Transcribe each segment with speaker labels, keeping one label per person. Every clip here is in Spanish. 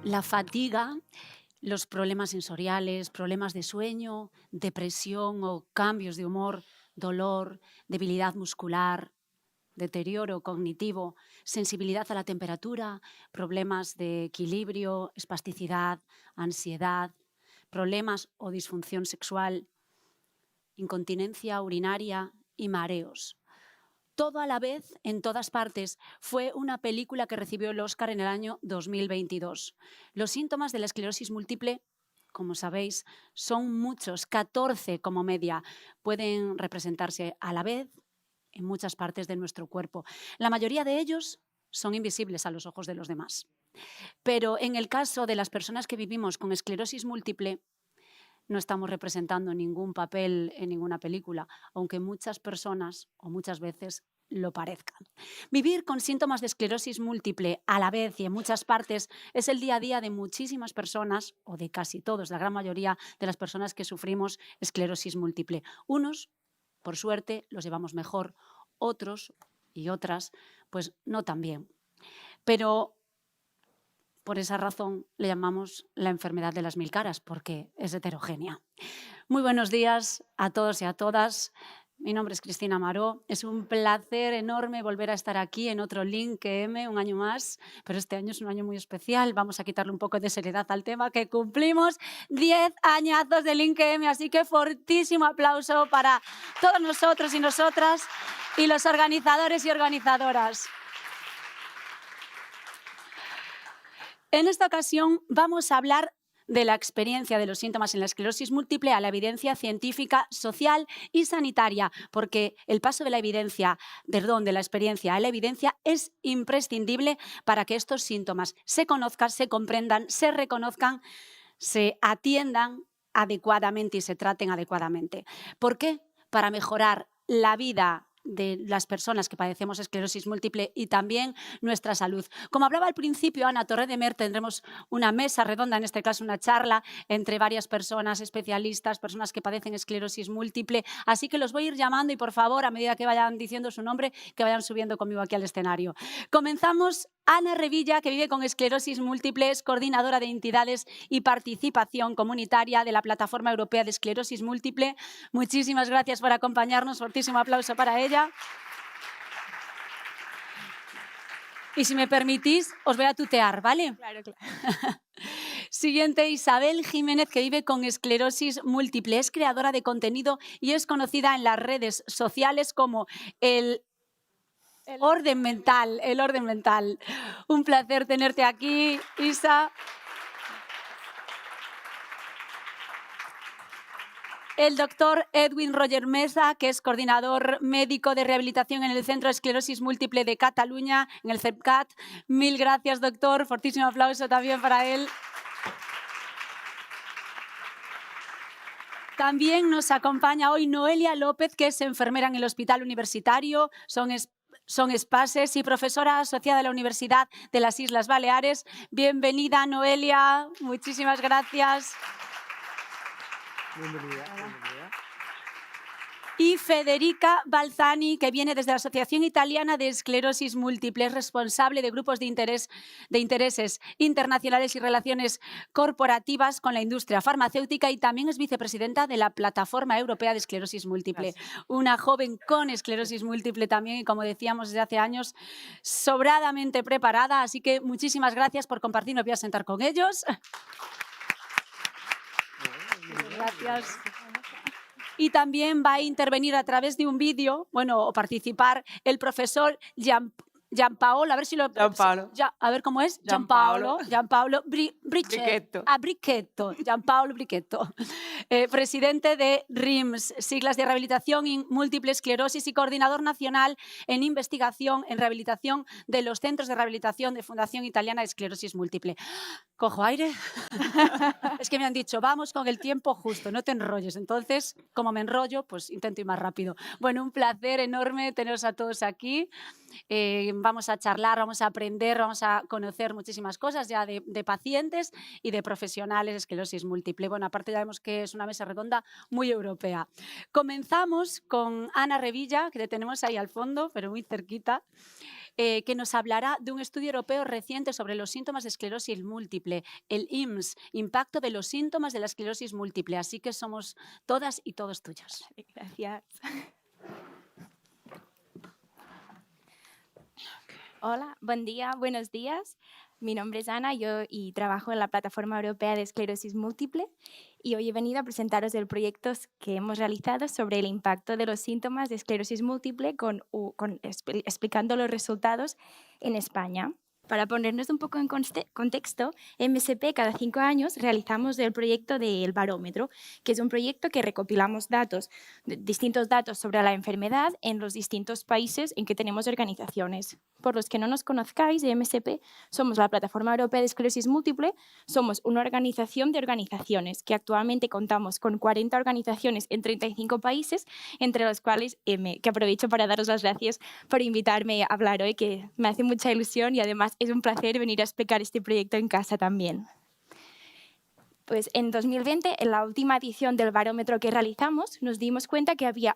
Speaker 1: La fatiga, los problemas sensoriales, problemas de sueño, depresión o cambios de humor, dolor, debilidad muscular, deterioro cognitivo, sensibilidad a la temperatura, problemas de equilibrio, espasticidad, ansiedad, problemas o disfunción sexual, incontinencia urinaria y mareos. Todo a la vez, en todas partes, fue una película que recibió el Oscar en el año 2022. Los síntomas de la esclerosis múltiple, como sabéis, son muchos, 14 como media. Pueden representarse a la vez en muchas partes de nuestro cuerpo. La mayoría de ellos son invisibles a los ojos de los demás. Pero en el caso de las personas que vivimos con esclerosis múltiple, no estamos representando ningún papel en ninguna película, aunque muchas personas o muchas veces lo parezcan. Vivir con síntomas de esclerosis múltiple a la vez y en muchas partes es el día a día de muchísimas personas, o de casi todos, la gran mayoría de las personas que sufrimos esclerosis múltiple. Unos, por suerte, los llevamos mejor, otros y otras, pues no tan bien. Pero por esa razón le llamamos la enfermedad de las mil caras, porque es heterogénea. Muy buenos días a todos y a todas. Mi nombre es Cristina Maró. Es un placer enorme volver a estar aquí en otro LINCM un año más, pero este año es un año muy especial. Vamos a quitarle un poco de seriedad al tema, que cumplimos 10 añazos de LINCM, así que fortísimo aplauso para todos nosotros y nosotras y los organizadores y organizadoras. En esta ocasión vamos a hablar de la experiencia de los síntomas en la esclerosis múltiple a la evidencia científica, social y sanitaria, porque el paso de la experiencia a la evidencia es imprescindible para que estos síntomas se conozcan, se comprendan, se reconozcan, se atiendan adecuadamente y se traten adecuadamente. ¿Por qué? Para mejorar la vida de las personas que padecemos esclerosis múltiple y también nuestra salud. Como hablaba al principio Ana Torredemer, tendremos una mesa redonda, en este caso una charla, entre varias personas, especialistas, personas que padecen esclerosis múltiple, así que los voy a ir llamando y por favor, a medida que vayan diciendo su nombre, que vayan subiendo conmigo aquí al escenario. Comenzamos. Ana Revilla, que vive con esclerosis múltiple, es coordinadora de entidades y participación comunitaria de la Plataforma Europea de Esclerosis Múltiple. Muchísimas gracias por acompañarnos. Fortísimo aplauso para ella. Y si me permitís, os voy a tutear, ¿vale?
Speaker 2: Claro, claro.
Speaker 1: Siguiente, Isabel Jiménez, que vive con esclerosis múltiple. Es creadora de contenido y es conocida en las redes sociales como el orden mental, el orden mental. Un placer tenerte aquí, Isa. El doctor Edwin Roger Mesa, que es coordinador médico de rehabilitación en el Centro de Esclerosis Múltiple de Cataluña, en el CEPCAT. Mil gracias, doctor. Fortísimo aplauso también para él. También nos acompaña hoy Noelia López, que es enfermera en el Hospital Universitario, son SPASES y profesora asociada a la Universidad de las Islas Baleares. Bienvenida, Noelia. Muchísimas gracias.
Speaker 2: Bienvenida.
Speaker 1: Y Federica Balzani, que viene desde la Asociación Italiana de Esclerosis Múltiple, es responsable de grupos de intereses internacionales y relaciones corporativas con la industria farmacéutica y también es vicepresidenta de la Plataforma Europea de Esclerosis Múltiple. Gracias. Una joven con esclerosis múltiple también y, como decíamos desde hace años, sobradamente preparada. Así que muchísimas gracias por compartir. Me voy a sentar con ellos. Gracias. Y también va a intervenir a través de un vídeo, o participar, el profesor Gianpaolo, a ver si lo...
Speaker 2: Gianpaolo.
Speaker 1: A ver cómo es.
Speaker 2: Gianpaolo.
Speaker 1: Gianpaolo
Speaker 2: Bricchetto.
Speaker 1: Bricchetto. Gianpaolo Bricchetto. Presidente de RIMS, siglas de Rehabilitación y Múltiple Esclerosis y coordinador nacional en investigación en rehabilitación de los centros de rehabilitación de Fundación Italiana de Esclerosis Múltiple. Cojo aire. Es que me han dicho, vamos con el tiempo justo, no te enrolles. Entonces, como me enrollo, pues intento ir más rápido. Bueno, un placer enorme teneros a todos aquí. vamos a charlar, vamos a aprender, vamos a conocer muchísimas cosas ya de pacientes y de profesionales de esclerosis múltiple. Bueno, aparte ya vemos que es una mesa redonda muy europea. Comenzamos con Ana Revilla, que le tenemos ahí al fondo, pero muy cerquita, que nos hablará de un estudio europeo reciente sobre los síntomas de esclerosis múltiple, el IMSS, impacto de los síntomas de la esclerosis múltiple. Así que somos todas y todos tuyos.
Speaker 2: Gracias. Hola, buen día, buenos días. Mi nombre es Ana, y trabajo en la Plataforma Europea de Esclerosis Múltiple y hoy he venido a presentaros el proyecto que hemos realizado sobre el impacto de los síntomas de esclerosis múltiple explicando los resultados en España. Para ponernos un poco en contexto, en MSP cada 5 años realizamos el proyecto del barómetro, que es un proyecto que recopilamos distintos datos sobre la enfermedad en los distintos países en que tenemos organizaciones. Por los que no nos conozcáis, de MSP somos la Plataforma Europea de Esclerosis Múltiple, somos una organización de organizaciones que actualmente contamos con 40 organizaciones en 35 países, entre los cuales que aprovecho para daros las gracias por invitarme a hablar hoy, que me hace mucha ilusión y además es un placer venir a explicar este proyecto en casa también. Pues en 2020, en la última edición del barómetro que realizamos, nos dimos cuenta que había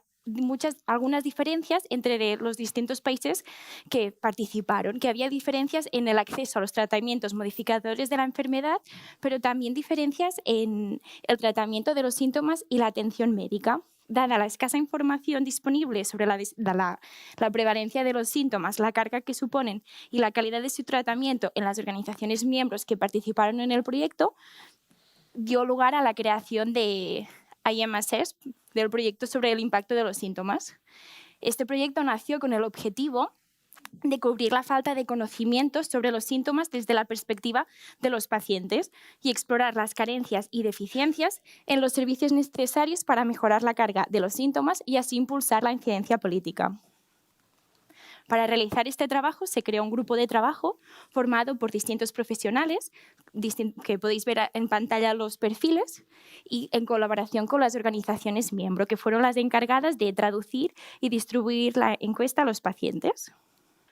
Speaker 2: algunas diferencias entre los distintos países que participaron, que había diferencias en el acceso a los tratamientos modificadores de la enfermedad, pero también diferencias en el tratamiento de los síntomas y la atención médica. Dada la escasa información disponible sobre la prevalencia de los síntomas, la carga que suponen y la calidad de su tratamiento en las organizaciones miembros que participaron en el proyecto, dio lugar a la creación de IMSS, del proyecto sobre el impacto de los síntomas. Este proyecto nació con el objetivo de cubrir la falta de conocimientos sobre los síntomas desde la perspectiva de los pacientes y explorar las carencias y deficiencias en los servicios necesarios para mejorar la carga de los síntomas y así impulsar la incidencia política. Para realizar este trabajo se creó un grupo de trabajo formado por distintos profesionales, que podéis ver en pantalla los perfiles, y en colaboración con las organizaciones miembro, que fueron las encargadas de traducir y distribuir la encuesta a los pacientes.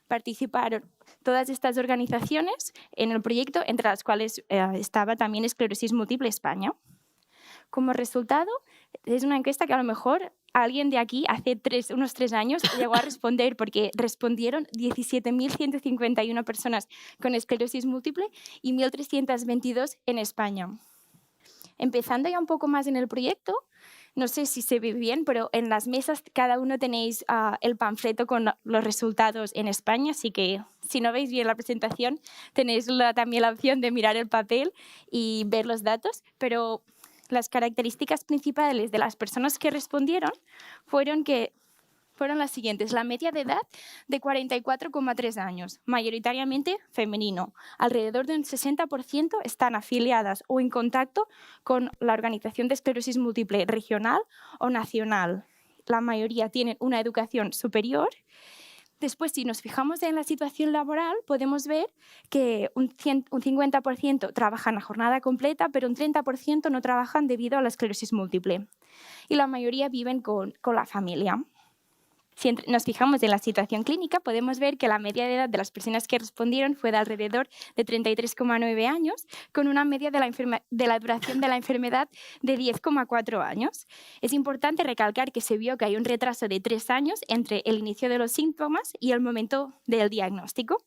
Speaker 2: Participaron todas estas organizaciones en el proyecto, entre las cuales estaba también Esclerosis Múltiple España. Como resultado, es una encuesta que a lo mejor alguien de aquí hace unos 3 años llegó a responder, porque respondieron 17.151 personas con esclerosis múltiple y 1.322 en España. Empezando ya un poco más en el proyecto, no sé si se ve bien, pero en las mesas cada uno tenéis el panfleto con los resultados en España, así que si no veis bien la presentación tenéis también la opción de mirar el papel y ver los datos, pero las características principales de las personas que respondieron fueron las siguientes. La media de edad de 44,3 años, mayoritariamente femenino. Alrededor de un 60% están afiliadas o en contacto con la Organización de Esclerosis Múltiple regional o nacional. La mayoría tienen una educación superior. Después, si nos fijamos en la situación laboral, podemos ver que un 50% trabajan a jornada completa, pero un 30% no trabajan debido a la esclerosis múltiple. Y la mayoría viven con la familia. Si nos fijamos en la situación clínica, podemos ver que la media de edad de las personas que respondieron fue de alrededor de 33,9 años, con una media de la duración de la enfermedad de 10,4 años. Es importante recalcar que se vio que hay un retraso de 3 años entre el inicio de los síntomas y el momento del diagnóstico.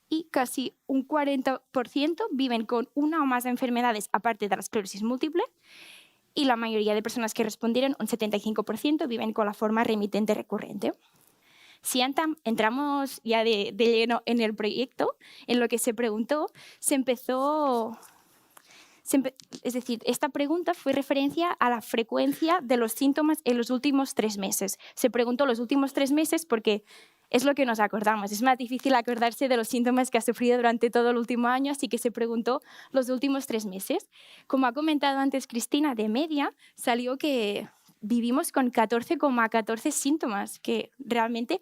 Speaker 2: Y casi un 40% viven con una o más enfermedades aparte de la esclerosis múltiple, y la mayoría de personas que respondieron, un 75%, viven con la forma remitente recurrente. Si entramos ya de lleno en el proyecto, en lo que se preguntó, es decir, esta pregunta fue referencia a la frecuencia de los síntomas en los últimos 3 meses. Se preguntó los últimos 3 meses porque es lo que nos acordamos. Es más difícil acordarse de los síntomas que ha sufrido durante todo el último año, así que se preguntó los últimos 3 meses. Como ha comentado antes Cristina, de media salió que vivimos con 14,14 síntomas, que realmente,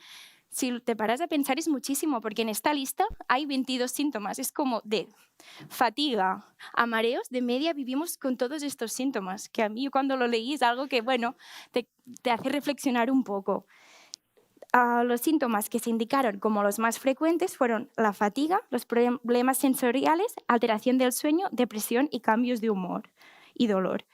Speaker 2: si te paras a pensar, es muchísimo, porque en esta lista hay 22 síntomas. Es como de fatiga a mareos, de media vivimos con todos estos síntomas, que a mí cuando lo leí es algo que, bueno, te hace reflexionar un poco. Los síntomas que se indicaron como los más frecuentes fueron la fatiga, los problemas sensoriales, alteración del sueño, depresión y cambios de humor y dolor.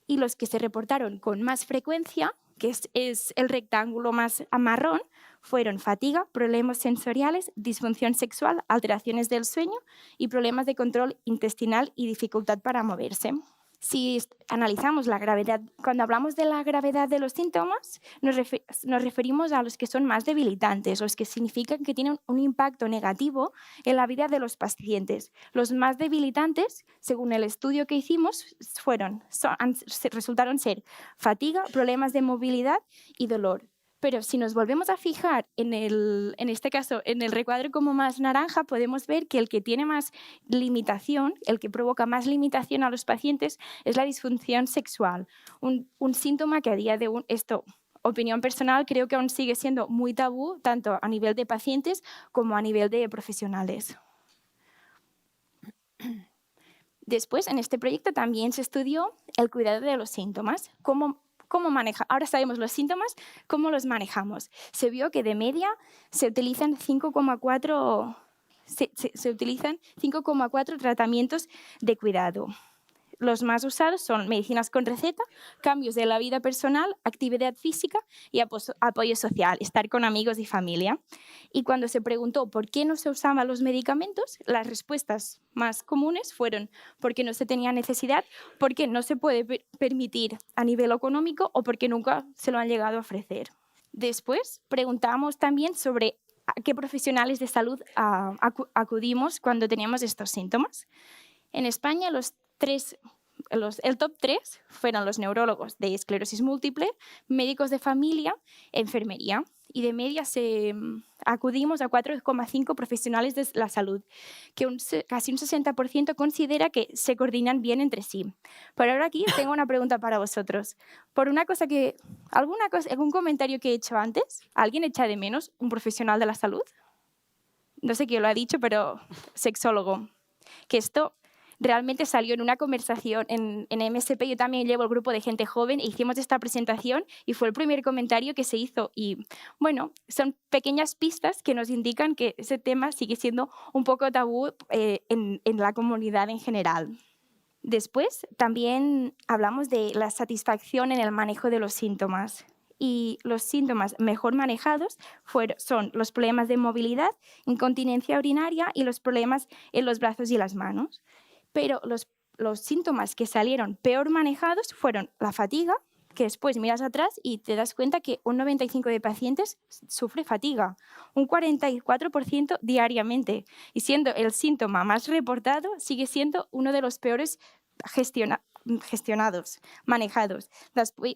Speaker 2: Y los que se reportaron con más frecuencia, que es el rectángulo más marrón, fueron fatiga, problemas sensoriales, disfunción sexual, alteraciones del sueño y problemas de control intestinal y dificultad para moverse. Si analizamos la gravedad, cuando hablamos de la gravedad de los síntomas, nos referimos a los que son más debilitantes, los que significan que tienen un impacto negativo en la vida de los pacientes. Los más debilitantes, según el estudio que hicimos, resultaron ser fatiga, problemas de movilidad y dolor. Pero si nos volvemos a fijar en este caso, en el recuadro como más naranja, podemos ver que el que tiene más limitación, el que provoca más limitación a los pacientes es la disfunción sexual. Un síntoma que a día de hoy, opinión personal, creo que aún sigue siendo muy tabú, tanto a nivel de pacientes como a nivel de profesionales. Después, en este proyecto también se estudió el cuidado de los síntomas, ahora sabemos los síntomas, cómo los manejamos. Se vio que de media se utilizan 5,4 tratamientos de cuidado. Los más usados son medicinas con receta, cambios de la vida personal, actividad física y apoyo social, estar con amigos y familia. Y cuando se preguntó por qué no se usaban los medicamentos, las respuestas más comunes fueron porque no se tenía necesidad, porque no se puede permitir a nivel económico o porque nunca se lo han llegado a ofrecer. Después preguntamos también sobre a qué profesionales de salud acudimos cuando teníamos estos síntomas. En España el top 3 fueron los neurólogos de esclerosis múltiple, médicos de familia, enfermería. Y de media acudimos a 4,5 profesionales de la salud, que casi un 60% considera que se coordinan bien entre sí. Pero ahora aquí tengo una pregunta para vosotros. Por algún comentario que he hecho antes, ¿alguien echa de menos un profesional de la salud? No sé quién lo ha dicho, pero sexólogo. Que esto realmente salió en una conversación en MSP. Yo también llevo el grupo de gente joven e hicimos esta presentación y fue el primer comentario que se hizo. Y bueno, son pequeñas pistas que nos indican que ese tema sigue siendo un poco tabú en la comunidad en general. Después también hablamos de la satisfacción en el manejo de los síntomas. Y los síntomas mejor manejados son los problemas de movilidad, incontinencia urinaria y los problemas en los brazos y las manos. Pero los síntomas que salieron peor manejados fueron la fatiga, que después miras atrás y te das cuenta que un 95% de pacientes sufre fatiga, un 44% diariamente. Y siendo el síntoma más reportado, sigue siendo uno de los peores gestionados, manejados.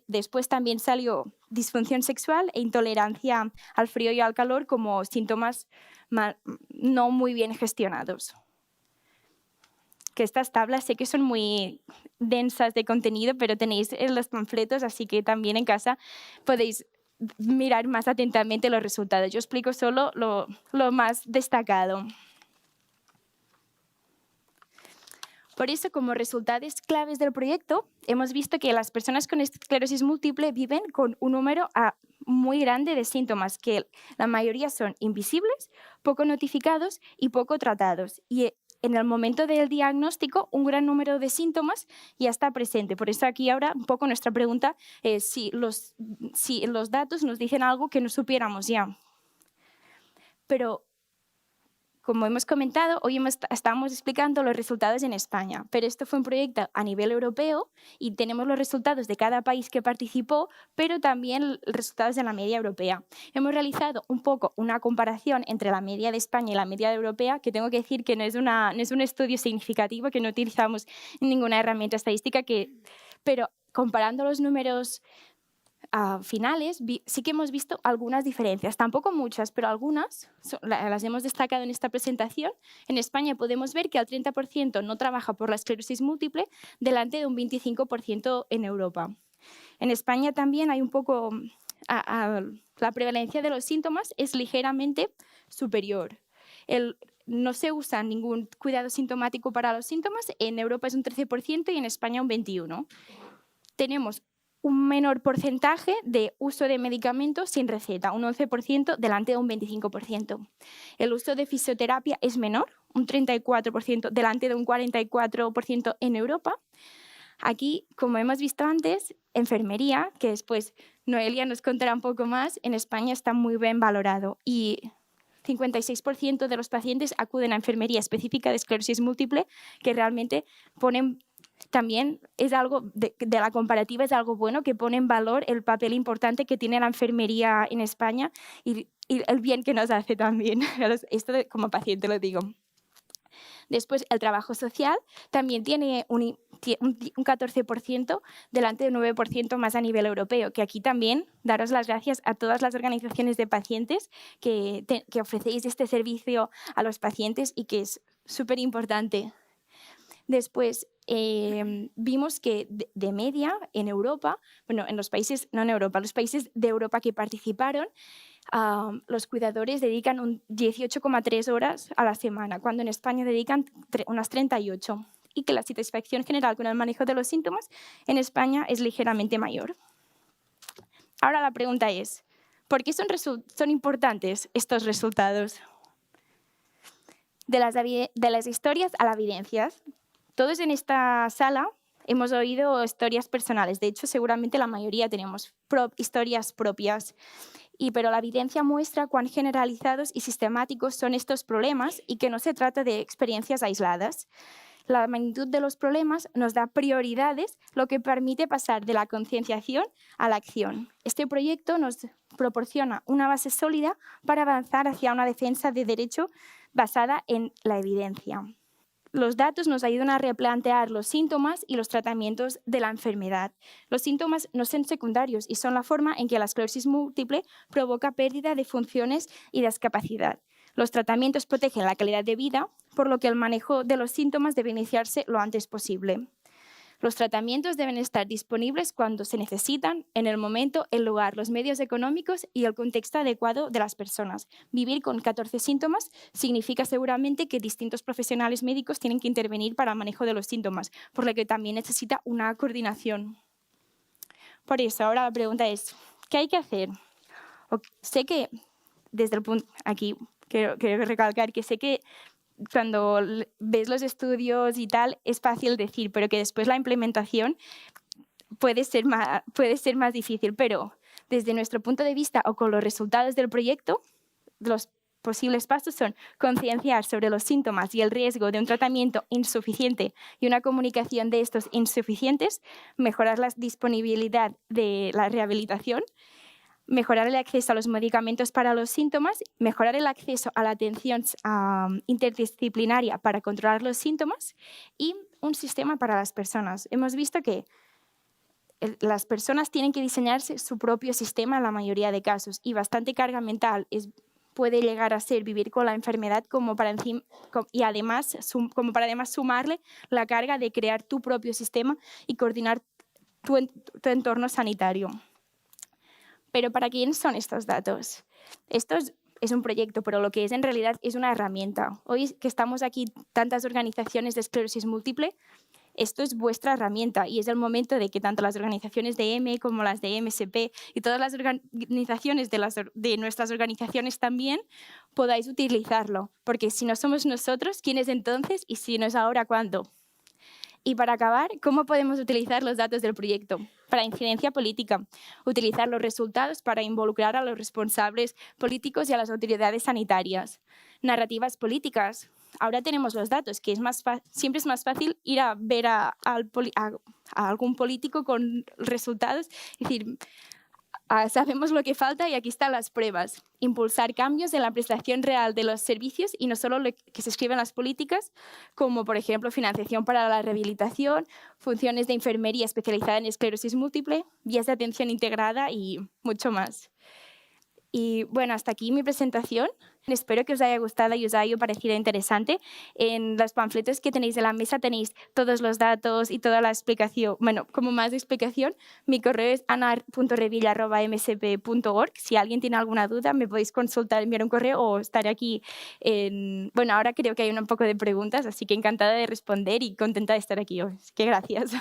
Speaker 2: Después también salió disfunción sexual e intolerancia al frío y al calor como síntomas no muy bien gestionados. Que estas tablas sé que son muy densas de contenido, pero tenéis los panfletos, así que también en casa podéis mirar más atentamente los resultados. Yo explico solo lo más destacado. Por eso, como resultados claves del proyecto, hemos visto que las personas con esclerosis múltiple viven con un número muy grande de síntomas, que la mayoría son invisibles, poco notificados y poco tratados. Y en el momento del diagnóstico, un gran número de síntomas ya está presente. Por eso aquí ahora un poco nuestra pregunta es si los datos nos dicen algo que no supiéramos ya. Pero como hemos comentado, hoy estamos explicando los resultados en España, pero esto fue un proyecto a nivel europeo y tenemos los resultados de cada país que participó, pero también resultados de la media europea. Hemos realizado un poco una comparación entre la media de España y la media europea, que tengo que decir que no es un estudio significativo, que no utilizamos ninguna herramienta estadística, pero comparando los números finales, sí que hemos visto algunas diferencias, tampoco muchas, pero algunas las hemos destacado en esta presentación. En España podemos ver que el 30% no trabaja por la esclerosis múltiple, delante de un 25% en Europa. En España también hay un poco, la prevalencia de los síntomas es ligeramente superior. No se usa ningún cuidado sintomático para los síntomas, en Europa es un 13% y en España un 21%. Tenemos un menor porcentaje de uso de medicamentos sin receta, un 11% delante de un 25%. El uso de fisioterapia es menor, un 34% delante de un 44% en Europa. Aquí, como hemos visto antes, enfermería, que después Noelia nos contará un poco más, en España está muy bien valorado y 56% de los pacientes acuden a enfermería específica de esclerosis múltiple, que realmente ponen también es algo de la comparativa, es algo bueno que pone en valor el papel importante que tiene la enfermería en España y el bien que nos hace también. Esto como paciente lo digo. Después, el trabajo social también tiene un 14% delante del 9% más a nivel europeo, que aquí también daros las gracias a todas las organizaciones de pacientes que ofrecéis este servicio a los pacientes y que es súper importante. Después, vimos que de media en Europa, bueno, en los países, no en Europa, los países de Europa que participaron, los cuidadores dedican 18,3 horas a la semana, cuando en España dedican unas 38, y que la satisfacción general con el manejo de los síntomas en España es ligeramente mayor. Ahora la pregunta es, ¿por qué son importantes estos resultados? De las historias a las evidencias. Todos en esta sala hemos oído historias personales. De hecho, seguramente la mayoría tenemos historias propias. Pero la evidencia muestra cuán generalizados y sistemáticos son estos problemas y que no se trata de experiencias aisladas. La magnitud de los problemas nos da prioridades, lo que permite pasar de la concienciación a la acción. Este proyecto nos proporciona una base sólida para avanzar hacia una defensa de derecho basada en la evidencia. Los datos nos ayudan a replantear los síntomas y los tratamientos de la enfermedad. Los síntomas no son secundarios y son la forma en que la esclerosis múltiple provoca pérdida de funciones y discapacidad. Los tratamientos protegen la calidad de vida, por lo que el manejo de los síntomas debe iniciarse lo antes posible. Los tratamientos deben estar disponibles cuando se necesitan, en el momento, el lugar, los medios económicos y el contexto adecuado de las personas. Vivir con 14 síntomas significa seguramente que distintos profesionales médicos tienen que intervenir para el manejo de los síntomas, por lo que también necesita una coordinación. Por eso, ahora la pregunta es, ¿qué hay que hacer? Sé que, desde el punto, aquí quiero recalcar que sé que cuando ves los estudios y tal, es fácil decir, pero que después la implementación puede ser más difícil. Pero desde nuestro punto de vista o con los resultados del proyecto, los posibles pasos son concienciar sobre los síntomas y el riesgo de un tratamiento insuficiente y una comunicación de estos insuficientes, mejorar la disponibilidad de la rehabilitación, mejorar el acceso a los medicamentos para los síntomas, mejorar el acceso a la atención interdisciplinaria para controlar los síntomas y un sistema para las personas. Hemos visto que las personas tienen que diseñarse su propio sistema en la mayoría de casos y bastante carga mental puede llegar a ser vivir con la enfermedad como para además sumarle la carga de crear tu propio sistema y coordinar tu entorno sanitario. Pero ¿para quién son estos datos? Esto es un proyecto, pero lo que es en realidad es una herramienta. Hoy que estamos aquí tantas organizaciones de esclerosis múltiple, esto es vuestra herramienta y es el momento de que tanto las organizaciones de EME como las de MSP y todas las organizaciones de nuestras organizaciones también podáis utilizarlo. Porque si no somos nosotros, ¿quién es entonces? Y si no es ahora, ¿cuándo? Y para acabar, ¿cómo podemos utilizar los datos del proyecto? Para incidencia política, utilizar los resultados para involucrar a los responsables políticos y a las autoridades sanitarias. Narrativas políticas. Ahora tenemos los datos, que siempre es más fácil ir a ver a algún político con resultados y decir, sabemos lo que falta y aquí están las pruebas. Impulsar cambios en la prestación real de los servicios y no solo lo que se escribe en las políticas, como por ejemplo financiación para la rehabilitación, funciones de enfermería especializada en esclerosis múltiple, vías de atención integrada y mucho más. Y bueno, hasta aquí mi presentación. Espero que os haya gustado y os haya parecido interesante. En los panfletos que tenéis en la mesa tenéis todos los datos y toda la explicación. Bueno, como más explicación, mi correo es anar.revilla@msp.org. Si alguien tiene alguna duda, me podéis consultar, enviar un correo o estaré aquí. Bueno, ahora creo que hay un poco de preguntas, así que encantada de responder y contenta de estar aquí hoy. Así que gracias.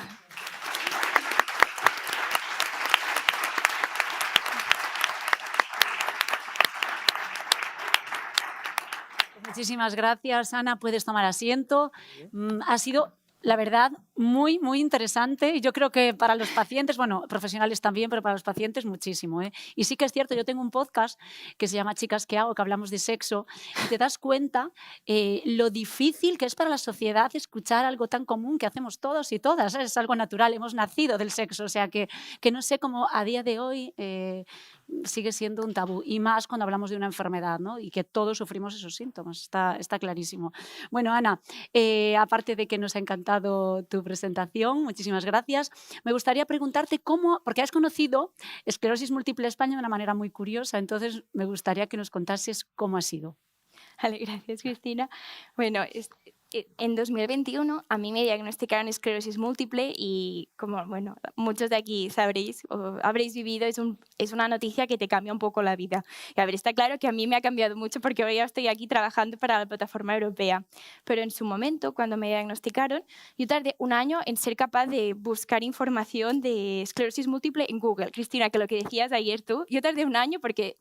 Speaker 1: Muchísimas gracias, Ana. Puedes tomar asiento. Ha sido, la verdad, muy, muy interesante. Y yo creo que para los pacientes, bueno, profesionales también, pero para los pacientes muchísimo, ¿eh? Y sí que es cierto, yo tengo un podcast que se llama Chicas, ¿qué hago?, que hablamos de sexo, y te das cuenta lo difícil que es para la sociedad escuchar algo tan común que hacemos todos y todas. Es algo natural, hemos nacido del sexo, o sea que no sé cómo a día de hoy sigue siendo un tabú, y más cuando hablamos de una enfermedad, ¿no? Y que todos sufrimos esos síntomas, está clarísimo. Bueno, Ana, aparte de que nos ha encantado tu presentación, muchísimas gracias. Me gustaría preguntarte cómo, porque has conocido Esclerosis Múltiple España de una manera muy curiosa, entonces me gustaría que nos contases cómo ha sido.
Speaker 2: Vale, gracias, Cristina. Bueno, en 2021 a mí me diagnosticaron esclerosis múltiple y como, bueno, muchos de aquí sabréis o habréis vivido, es una noticia que te cambia un poco la vida. Y a ver, está claro que a mí me ha cambiado mucho porque ahora ya estoy aquí trabajando para la plataforma europea. Pero en su momento, cuando me diagnosticaron, yo tardé un año en ser capaz de buscar información de esclerosis múltiple en Google. Cristina, que lo que decías ayer tú, yo tardé un año porque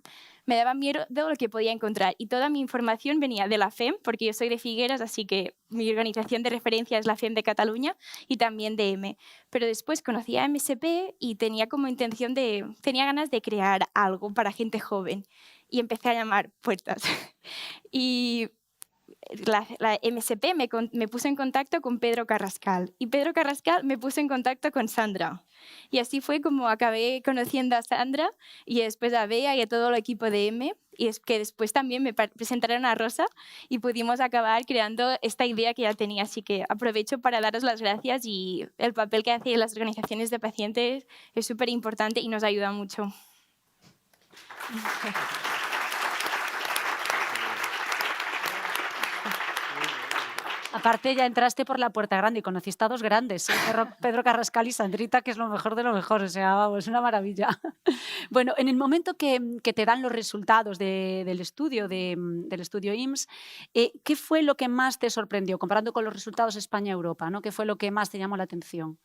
Speaker 2: me daba miedo de lo que podía encontrar y toda mi información venía de la FEM, porque yo soy de Figueras, así que mi organización de referencia es la FEM de Cataluña y también de M. Pero después conocí a MSP y tenía como intención tenía ganas de crear algo para gente joven y empecé a llamar puertas. Y la MSP me puso en contacto con Pedro Carrascal y Pedro Carrascal me puso en contacto con Sandra. Y así fue como acabé conociendo a Sandra y después a Bea y a todo el equipo de M, y es que después también me presentaron a Rosa y pudimos acabar creando esta idea que ya tenía. Así que aprovecho para daros las gracias, y el papel que hacen las organizaciones de pacientes es súper importante y nos ayuda mucho.
Speaker 1: Aparte, ya entraste por la puerta grande y conociste a dos grandes, ¿eh? Pedro Carrascal y Sandrita, que es lo mejor de lo mejor, o sea, vamos, es una maravilla. Bueno, en el momento que te dan los resultados del estudio, del estudio IMSS, ¿qué fue lo que más te sorprendió, comparando con los resultados España-Europa, ¿no? ¿Qué fue lo que más te llamó la atención?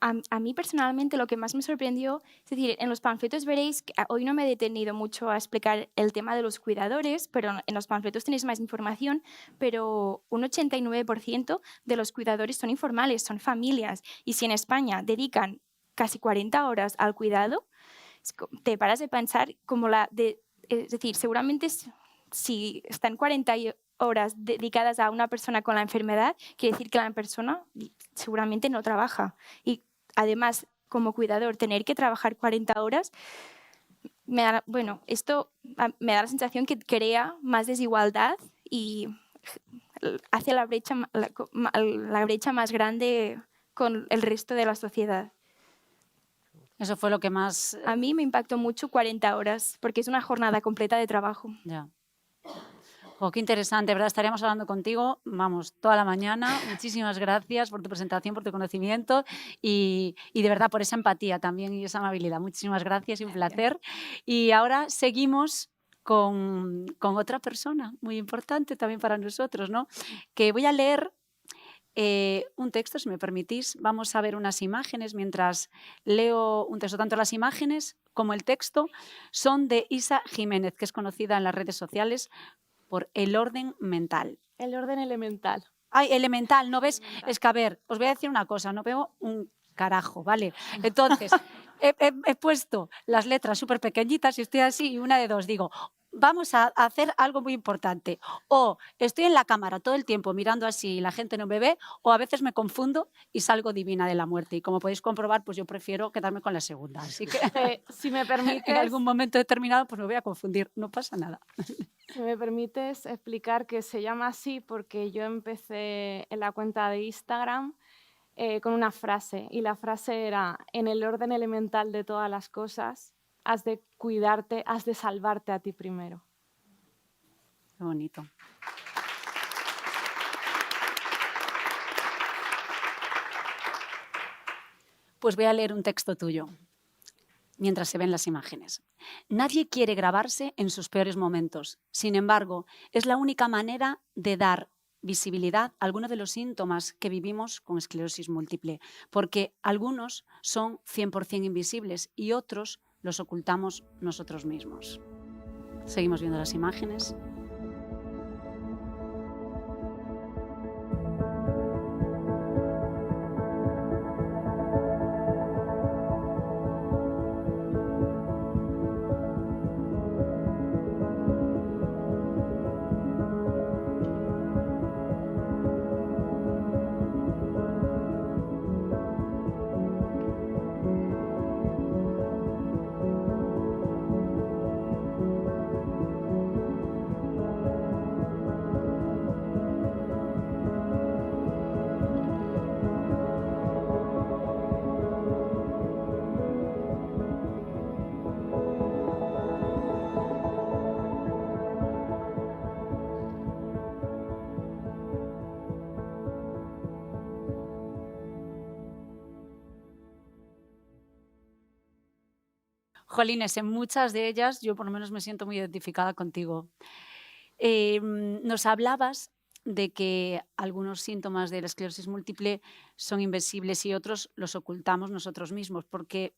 Speaker 2: A mí personalmente lo que más me sorprendió, es decir, en los panfletos veréis, que hoy no me he detenido mucho a explicar el tema de los cuidadores, pero en los panfletos tenéis más información, pero un 89% de los cuidadores son informales, son familias, y si en España dedican casi 40 horas al cuidado, te paras de pensar como es decir, seguramente si están 40 horas dedicadas a una persona con la enfermedad, quiere decir que la persona seguramente no trabaja. Y además, como cuidador, tener que trabajar 40 horas, esto me da la sensación que crea más desigualdad y hace la brecha más grande con el resto de la sociedad.
Speaker 1: Eso fue lo que más...
Speaker 2: A mí me impactó mucho 40 horas, porque es una jornada completa de trabajo.
Speaker 1: Ya. Oh, qué interesante, ¿verdad? Estaríamos hablando contigo, vamos, toda la mañana. Muchísimas gracias por tu presentación, por tu conocimiento y de verdad por esa empatía también y esa amabilidad. Muchísimas gracias y un placer. Y ahora seguimos con otra persona muy importante también para nosotros, ¿no? Que voy a leer un texto, si me permitís. Vamos a ver unas imágenes mientras leo un texto. Tanto las imágenes como el texto son de Isa Jiménez, que es conocida en las redes sociales por El Orden Mental.
Speaker 3: El orden elemental.
Speaker 1: Ay, elemental, ¿no ves?
Speaker 3: Elemental.
Speaker 1: Es que, a ver, os voy a decir una cosa, no veo un carajo, ¿vale? Entonces, he puesto las letras súper pequeñitas y estoy así, y una de dos, digo, vamos a hacer algo muy importante. O estoy en la cámara todo el tiempo mirando así y la gente no me ve, o a veces me confundo y salgo divina de la muerte. Y como podéis comprobar, pues yo prefiero quedarme con la segunda. Así que
Speaker 3: Si me permites,
Speaker 1: en algún momento determinado, pues me voy a confundir, no pasa nada.
Speaker 3: si me permites explicar que se llama así porque yo empecé en la cuenta de Instagram con una frase, y la frase era: en el orden elemental de todas las cosas, has de cuidarte, has de salvarte a ti primero.
Speaker 1: Qué bonito. Pues voy a leer un texto tuyo mientras se ven las imágenes. Nadie quiere grabarse en sus peores momentos. Sin embargo, es la única manera de dar visibilidad a algunos de los síntomas que vivimos con esclerosis múltiple, porque algunos son 100% invisibles y otros los ocultamos nosotros mismos. Seguimos viendo las imágenes. Jolines, en muchas de ellas yo por lo menos me siento muy identificada contigo. Nos hablabas de que algunos síntomas de la esclerosis múltiple son invisibles y otros los ocultamos nosotros mismos. ¿Por qué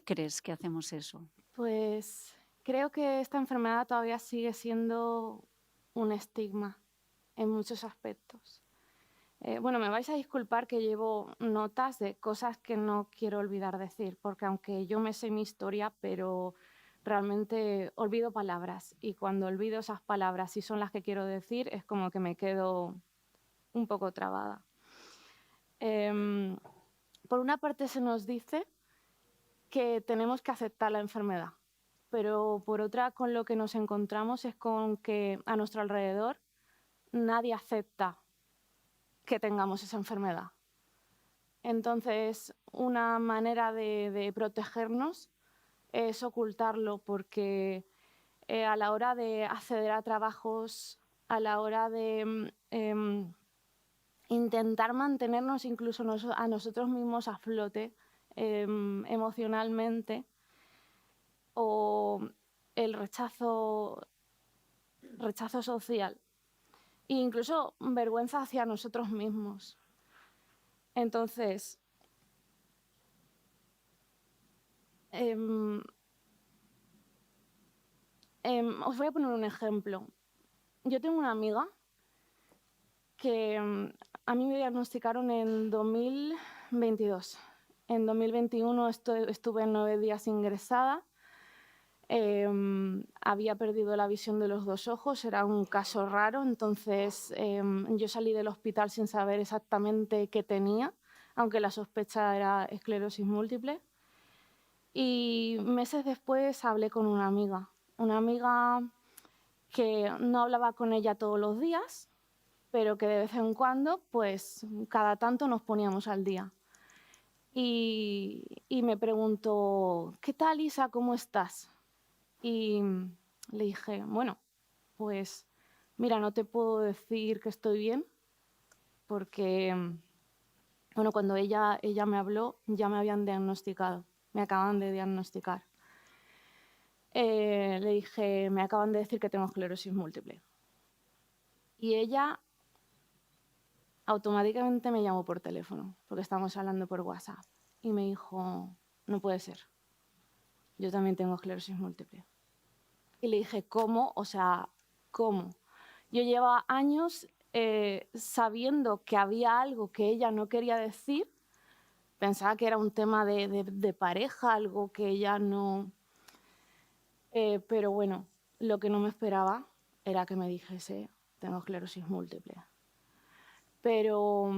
Speaker 1: crees que hacemos eso?
Speaker 3: Pues creo que esta enfermedad todavía sigue siendo un estigma en muchos aspectos. Bueno, me vais a disculpar que llevo notas de cosas que no quiero olvidar decir, porque aunque yo me sé mi historia, pero realmente olvido palabras y cuando olvido esas palabras y son las que quiero decir, es como que me quedo un poco trabada. Por una parte se nos dice que tenemos que aceptar la enfermedad, pero por otra con lo que nos encontramos es con que a nuestro alrededor nadie acepta que tengamos esa enfermedad. Entonces, una manera de protegernos es ocultarlo porque a la hora de acceder a trabajos, a la hora de intentar mantenernos incluso a nosotros mismos a flote emocionalmente, o el rechazo social e incluso vergüenza hacia nosotros mismos. Entonces, os voy a poner un ejemplo. Yo tengo una amiga que a mí me diagnosticaron en 2022. En 2021 estuve 9 días ingresada. Había perdido la visión de los 2 ojos, era un caso raro, entonces yo salí del hospital sin saber exactamente qué tenía, aunque la sospecha era esclerosis múltiple. Y meses después hablé con una amiga que no hablaba con ella todos los días, pero que de vez en cuando, pues cada tanto nos poníamos al día. Y me preguntó, ¿qué tal, Isa? ¿Cómo estás? Y le dije, bueno, pues mira, no te puedo decir que estoy bien, porque bueno, cuando ella me habló ya me habían diagnosticado, me acaban de diagnosticar. Le dije, me acaban de decir que tengo esclerosis múltiple. Y ella automáticamente me llamó por teléfono, porque estábamos hablando por WhatsApp, y me dijo, no puede ser, yo también tengo esclerosis múltiple. Y le dije, ¿cómo? O sea, ¿cómo? Yo llevaba años sabiendo que había algo que ella no quería decir, pensaba que era un tema de pareja, algo que ella no... pero bueno, lo que no me esperaba era que me dijese, tengo esclerosis múltiple. Pero,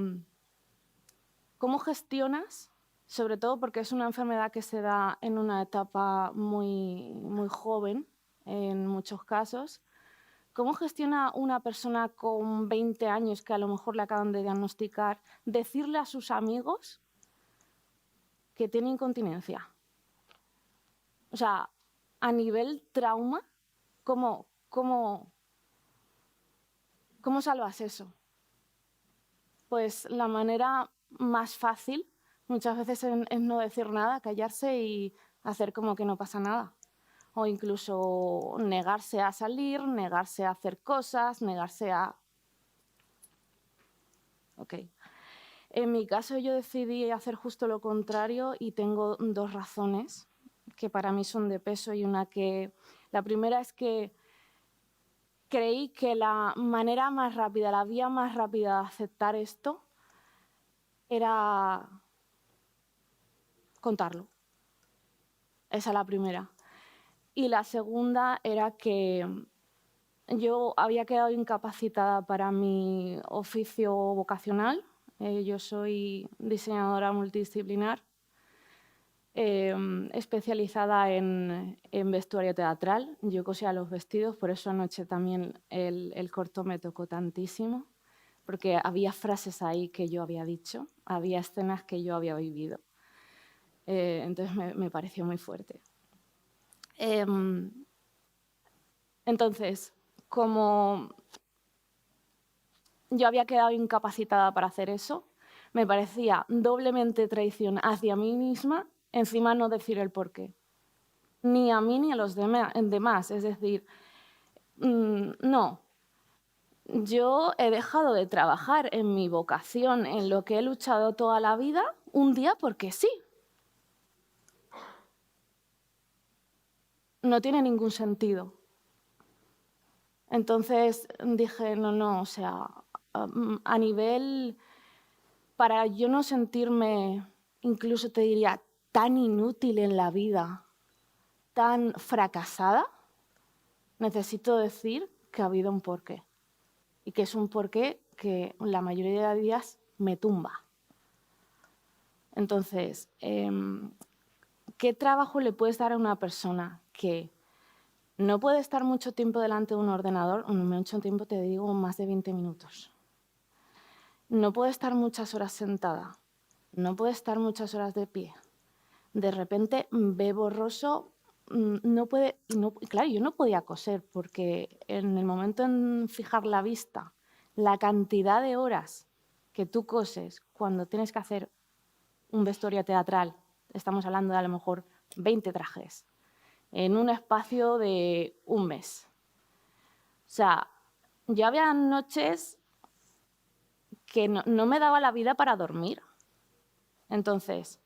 Speaker 3: ¿cómo gestionas? Sobre todo porque es una enfermedad que se da en una etapa muy, muy joven, en muchos casos. ¿Cómo gestiona una persona con 20 años que a lo mejor le acaban de diagnosticar decirle a sus amigos que tiene incontinencia? O sea, a nivel trauma, ¿cómo salvas eso? Pues la manera más fácil muchas veces es no decir nada, callarse y hacer como que no pasa nada. O incluso negarse a salir, negarse a hacer cosas, negarse a... Ok. En mi caso yo decidí hacer justo lo contrario y tengo 2 razones que para mí son de peso y una que... La primera es que creí que la manera más rápida, la vía más rápida de aceptar esto era contarlo. Esa es la primera. Y la segunda era que yo había quedado incapacitada para mi oficio vocacional. Yo soy diseñadora multidisciplinar, especializada en vestuario teatral. Yo cosía los vestidos, por eso anoche también el corto me tocó tantísimo, porque había frases ahí que yo había dicho, había escenas que yo había vivido. Entonces me pareció muy fuerte. Entonces, como yo había quedado incapacitada para hacer eso, me parecía doblemente traición hacia mí misma, encima no decir el porqué. ni a mí ni a los demás. Es decir, no. Yo he dejado de trabajar en mi vocación, en lo que he luchado toda la vida, un día porque sí. No tiene ningún sentido. Entonces dije, no, o sea, a nivel, para yo no sentirme, incluso te diría, tan inútil en la vida, tan fracasada, necesito decir que ha habido un porqué. Y que es un porqué que la mayoría de días me tumba. Entonces, ¿qué trabajo le puedes dar a una persona que no puede estar mucho tiempo delante de un ordenador? Mucho tiempo, te digo, más de 20 minutos. No puede estar muchas horas sentada. No puede estar muchas horas de pie. De repente ve borroso, no puede... claro, yo no podía coser porque en el momento en fijar la vista, la cantidad de horas que tú coses cuando tienes que hacer un vestuario teatral, estamos hablando de a lo mejor 20 trajes, en un espacio de un mes. O sea, yo había noches que no me daba la vida para dormir. Entonces,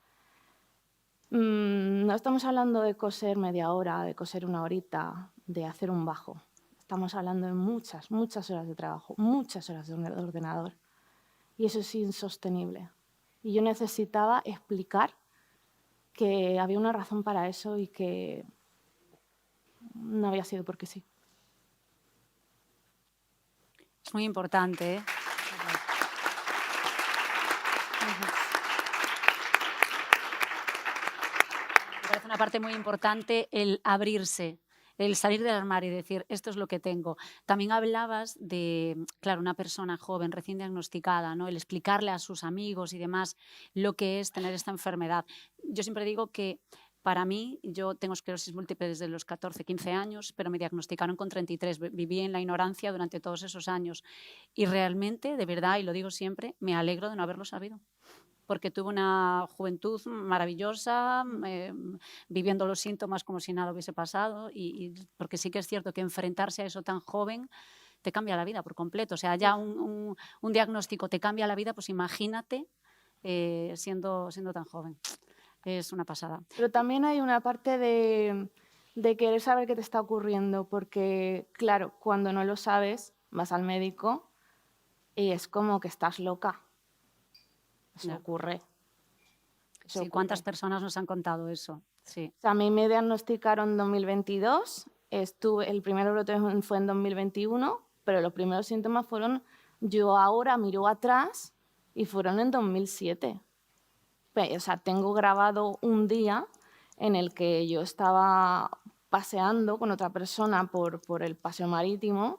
Speaker 3: no estamos hablando de coser media hora, de coser una horita, de hacer un bajo. Estamos hablando de muchas, muchas horas de trabajo, muchas horas de ordenador. Y eso es insostenible. Y yo necesitaba explicar que había una razón para eso y que no había sido porque sí.
Speaker 1: Es muy importante, ¿eh? Me parece una parte muy importante el abrirse, el salir del armario y decir, esto es lo que tengo. También hablabas de, claro, una persona joven, recién diagnosticada, ¿no? El explicarle a sus amigos y demás lo que es tener esta enfermedad. Yo siempre digo que para mí, yo tengo esclerosis múltiple desde los 14, 15 años, pero me diagnosticaron con 33. Viví en la ignorancia durante todos esos años. Y realmente, de verdad, y lo digo siempre, me alegro de no haberlo sabido. Porque tuve una juventud maravillosa, viviendo los síntomas como si nada hubiese pasado, y porque sí que es cierto que enfrentarse a eso tan joven te cambia la vida por completo. O sea, ya un diagnóstico te cambia la vida, pues imagínate siendo tan joven. Es una pasada.
Speaker 3: Pero también hay una parte de querer saber qué te está ocurriendo, porque, claro, cuando no lo sabes, vas al médico y es como que estás loca. Eso ocurre.
Speaker 1: Sí, ¿cuántas personas nos han contado eso? Sí.
Speaker 3: O sea, a mí me diagnosticaron en 2022, el primer brote fue en 2021, pero los primeros síntomas fueron, yo ahora miro atrás y fueron en 2007. O sea, tengo grabado un día en el que yo estaba paseando con otra persona por el paseo marítimo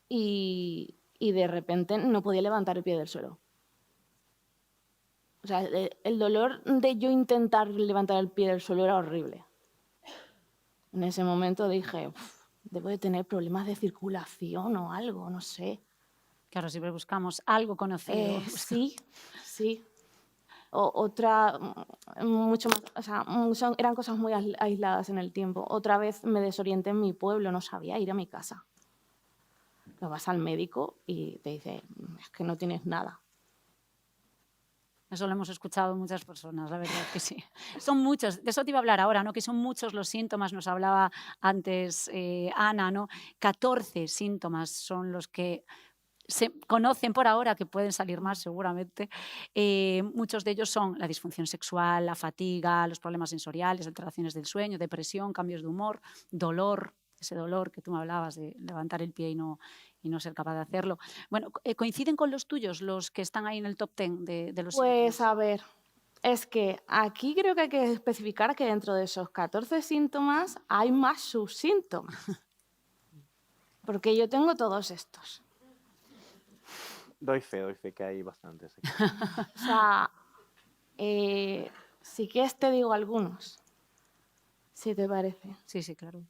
Speaker 3: y de repente no podía levantar el pie del suelo. O sea, el dolor de yo intentar levantar el pie del suelo era horrible. En ese momento dije, debo de tener problemas de circulación o algo, no sé.
Speaker 1: Claro, siempre buscamos algo conocido.
Speaker 3: Sí, sí. Otra, mucho más, o sea, eran cosas muy aisladas en el tiempo. Otra vez me desorienté en mi pueblo, no sabía ir a mi casa. Lo vas al médico y te dice, es que no tienes nada.
Speaker 1: Eso lo hemos escuchado muchas personas, la verdad que sí. Son muchos, de eso te iba a hablar ahora, ¿no? Que son muchos los síntomas, nos hablaba antes Ana, ¿no? 14 síntomas son los que se conocen por ahora, que pueden salir más seguramente. Muchos de ellos son la disfunción sexual, la fatiga, los problemas sensoriales, alteraciones del sueño, depresión, cambios de humor, dolor, ese dolor que tú me hablabas de levantar el pie y no ser capaz de hacerlo. Bueno, ¿coinciden con los tuyos los que están ahí en el top 10 de los
Speaker 3: Pues
Speaker 1: síntomas?
Speaker 3: a ver, es que aquí creo que hay que especificar que dentro de esos 14 síntomas hay más subsíntomas. Porque yo tengo todos estos.
Speaker 4: Doy fe que hay bastantes.
Speaker 3: O sea, si quieres te digo algunos, si te parece.
Speaker 1: Sí, sí, claro.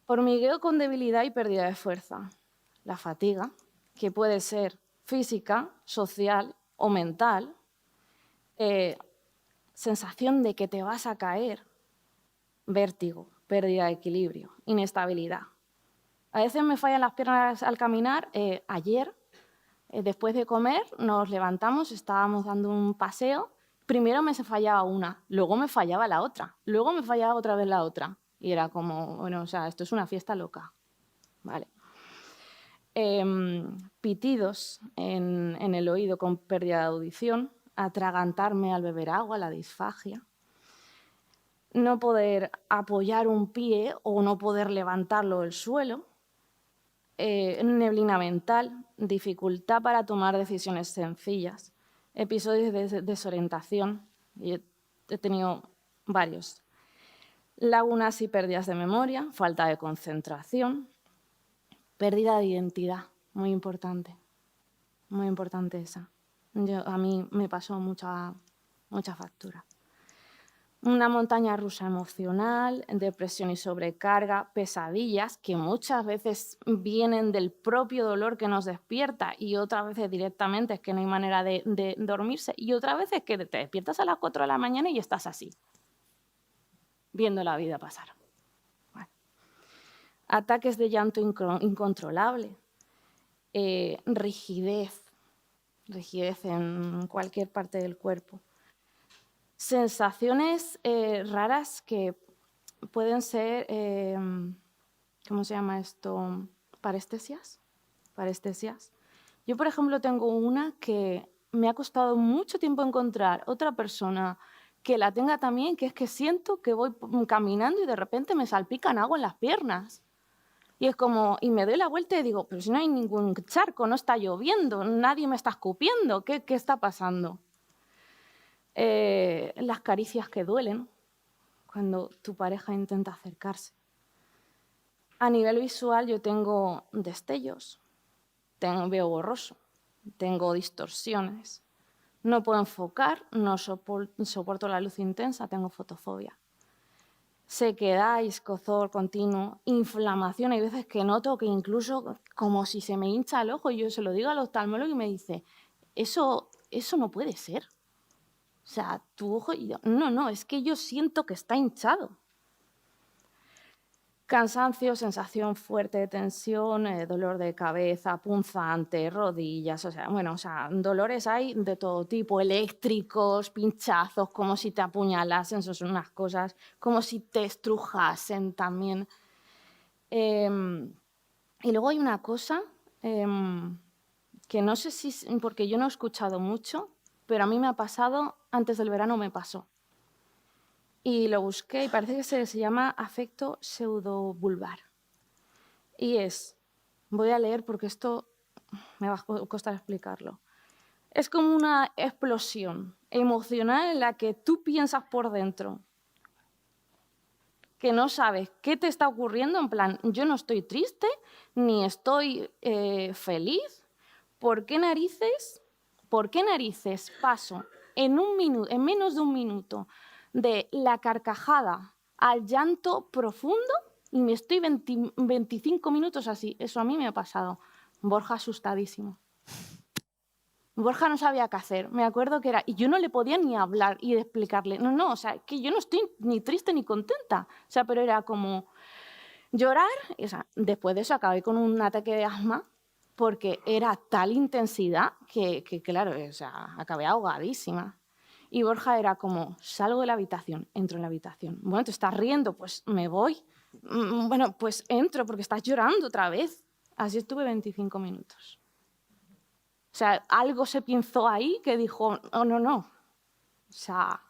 Speaker 3: Hormigueo con debilidad y pérdida de fuerza. La fatiga, que puede ser física, social o mental. Sensación de que te vas a caer. vértigo, pérdida de equilibrio, inestabilidad. A veces me fallan las piernas al caminar. Ayer, después de comer, nos levantamos, estábamos dando un paseo. Primero me fallaba una, luego me fallaba la otra, luego me fallaba otra vez la otra. Y era como, bueno, o sea, esto es una fiesta loca. Vale. Pitidos en el oído con pérdida de audición, atragantarme al beber agua, la disfagia. No poder apoyar un pie o no poder levantarlo del suelo. Neblina mental, dificultad para tomar decisiones sencillas, episodios de desorientación, y he tenido varios. Lagunas y pérdidas de memoria, falta de concentración, pérdida de identidad, muy importante esa. A mí me pasó mucha factura. Una montaña rusa emocional, depresión y sobrecarga, pesadillas que muchas veces vienen del propio dolor que nos despierta y otras veces directamente es que no hay manera de dormirse y otras veces que te despiertas a las 4 de la mañana y estás así, viendo la vida pasar. Bueno. Ataques de llanto incontrolable, rigidez en cualquier parte del cuerpo. Sensaciones raras que pueden ser, ¿cómo se llama esto? Parestesias. Yo, por ejemplo, tengo una que me ha costado mucho tiempo encontrar otra persona que la tenga también, que es que siento que voy caminando y de repente me salpican agua en las piernas. Y es como, y me doy la vuelta y digo, pero si no hay ningún charco, no está lloviendo, nadie me está escupiendo, ¿qué está pasando? Las caricias que duelen cuando tu pareja intenta acercarse. A nivel visual yo tengo destellos, veo borroso, tengo distorsiones, no puedo enfocar, no soporto la luz intensa, tengo fotofobia. Sequedad, escozor continuo, inflamación. Hay veces que noto que incluso como si se me hincha el ojo y yo se lo digo al oftalmólogo y me dice, eso no puede ser. O sea, tu ojo... Y yo, no, es que yo siento que está hinchado. Cansancio, sensación fuerte de tensión, dolor de cabeza, punzante, rodillas, dolores hay de todo tipo, eléctricos, pinchazos, como si te apuñalasen, eso son unas cosas, como si te estrujasen también. Y luego hay una cosa que no sé si, porque yo no he escuchado mucho, pero a mí me ha pasado, antes del verano me pasó. Y lo busqué y parece que se llama afecto pseudovulvar. Y voy a leer porque esto me va a costar explicarlo. Es como una explosión emocional en la que tú piensas por dentro que no sabes qué te está ocurriendo, en plan, yo no estoy triste ni estoy feliz. ¿Por qué narices paso en menos de un minuto de la carcajada al llanto profundo y me estoy 25 minutos así? Eso a mí me ha pasado. Borja asustadísimo. Borja no sabía qué hacer. Me acuerdo que era... Y yo no le podía ni hablar y explicarle. No, o sea, que yo no estoy ni triste ni contenta. O sea, pero era como llorar. Y, o sea, después de eso acabé con un ataque de asma porque era tal intensidad que claro, o sea, acabé ahogadísima. Y Borja era como, salgo de la habitación, entro en la habitación. Bueno, ¿te estás riendo? Pues me voy. Bueno, pues entro porque estás llorando otra vez. Así estuve 25 minutos. O sea, algo se pinzó ahí que dijo, no. O sea,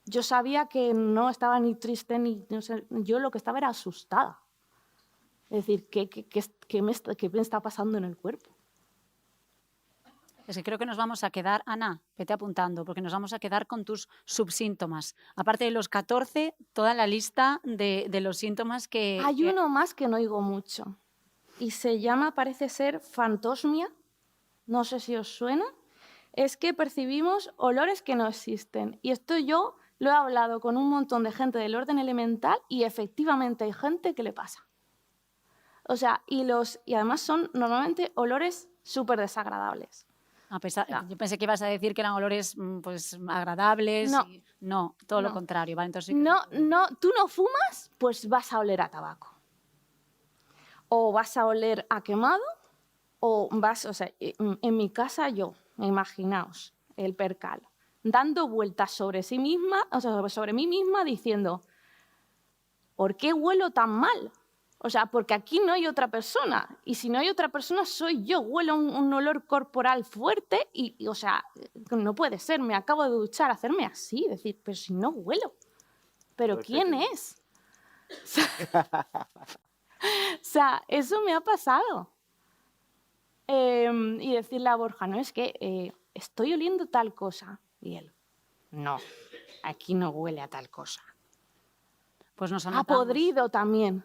Speaker 3: yo sabía que no estaba ni triste, no sé, yo lo que estaba era asustada. Es decir, ¿qué me está pasando en el cuerpo?
Speaker 1: Es que creo que nos vamos a quedar, Ana, vete apuntando, porque nos vamos a quedar con tus subsíntomas. Aparte de los 14, toda la lista de los síntomas que...
Speaker 3: Hay uno más que no oigo mucho y se llama, parece ser, fantosmia. No sé si os suena. Es que percibimos olores que no existen. Y esto yo lo he hablado con un montón de gente del orden elemental y efectivamente hay gente que le pasa. O sea, y además son normalmente olores súper desagradables.
Speaker 1: A pesar,
Speaker 3: Ya.
Speaker 1: yo pensé que ibas a decir que eran olores pues agradables.
Speaker 3: No.
Speaker 1: No, todo lo
Speaker 3: No.
Speaker 1: contrario. Vale, entonces sí que
Speaker 3: No,
Speaker 1: se puede.
Speaker 3: no, tú no fumas, pues vas a oler a tabaco. O vas a oler a quemado, o vas, o sea, en mi casa yo, imaginaos, el percal, dando vueltas sobre sí misma, o sea, sobre mí misma, diciendo, ¿por qué huelo tan mal? O sea, porque aquí no hay otra persona. Y si no hay otra persona, soy yo. Huelo un olor corporal fuerte y, o sea, no puede ser. Me acabo de duchar, hacerme así. Decir, pero si no huelo. ¿Pero
Speaker 4: Doy fe
Speaker 3: quién
Speaker 4: que no.
Speaker 3: es? O sea, eso me ha pasado. Y decirle a Borja, no, es que estoy oliendo tal cosa. Y él, no, aquí no huele a tal cosa.
Speaker 1: Pues nos
Speaker 3: A
Speaker 1: anotamos.
Speaker 3: podrido también.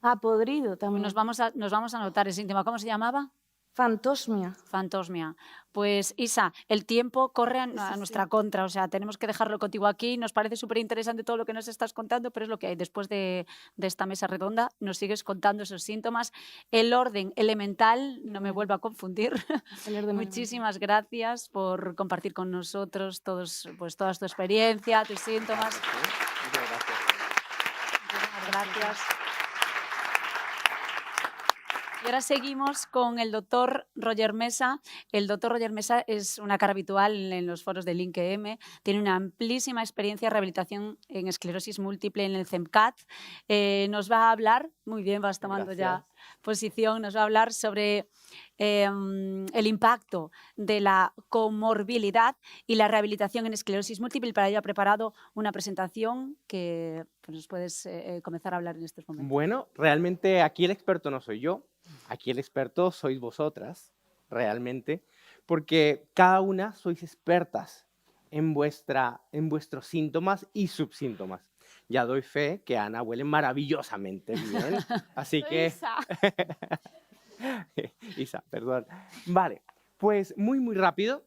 Speaker 3: A podrido también.
Speaker 1: Nos vamos a anotar ese síntoma. ¿Cómo se llamaba?
Speaker 3: Fantosmia.
Speaker 1: Fantosmia. Pues Isa, el tiempo corre a nuestra contra, o sea, tenemos que dejarlo contigo aquí. Nos parece súper interesante todo lo que nos estás contando, pero es lo que hay. Después de esta mesa redonda, nos sigues contando esos síntomas. El orden elemental, no me vuelvo a confundir.
Speaker 3: El orden
Speaker 1: Muchísimas gracias por compartir con nosotros pues, toda tu experiencia, tus síntomas.
Speaker 4: Muchas gracias.
Speaker 1: Muchísimas gracias. Y ahora seguimos con el doctor Roger Mesa. El doctor Roger Mesa es una cara habitual en los foros del INCEM. Tiene una amplísima experiencia en rehabilitación en esclerosis múltiple en el CEMCAT. Nos va a hablar, muy bien, vas tomando ya posición, nos va a hablar sobre el impacto de la comorbilidad y la rehabilitación en esclerosis múltiple. Para ello ha preparado una presentación que nos puedes comenzar a hablar en estos momentos.
Speaker 5: Bueno, realmente aquí el experto no soy yo, aquí el experto sois vosotras, realmente, porque cada una sois expertas en vuestros síntomas y subsíntomas. Ya doy fe que Ana huele maravillosamente bien, así
Speaker 3: Soy
Speaker 5: que...
Speaker 3: Isa.
Speaker 5: Isa, perdón. Vale, pues muy rápido,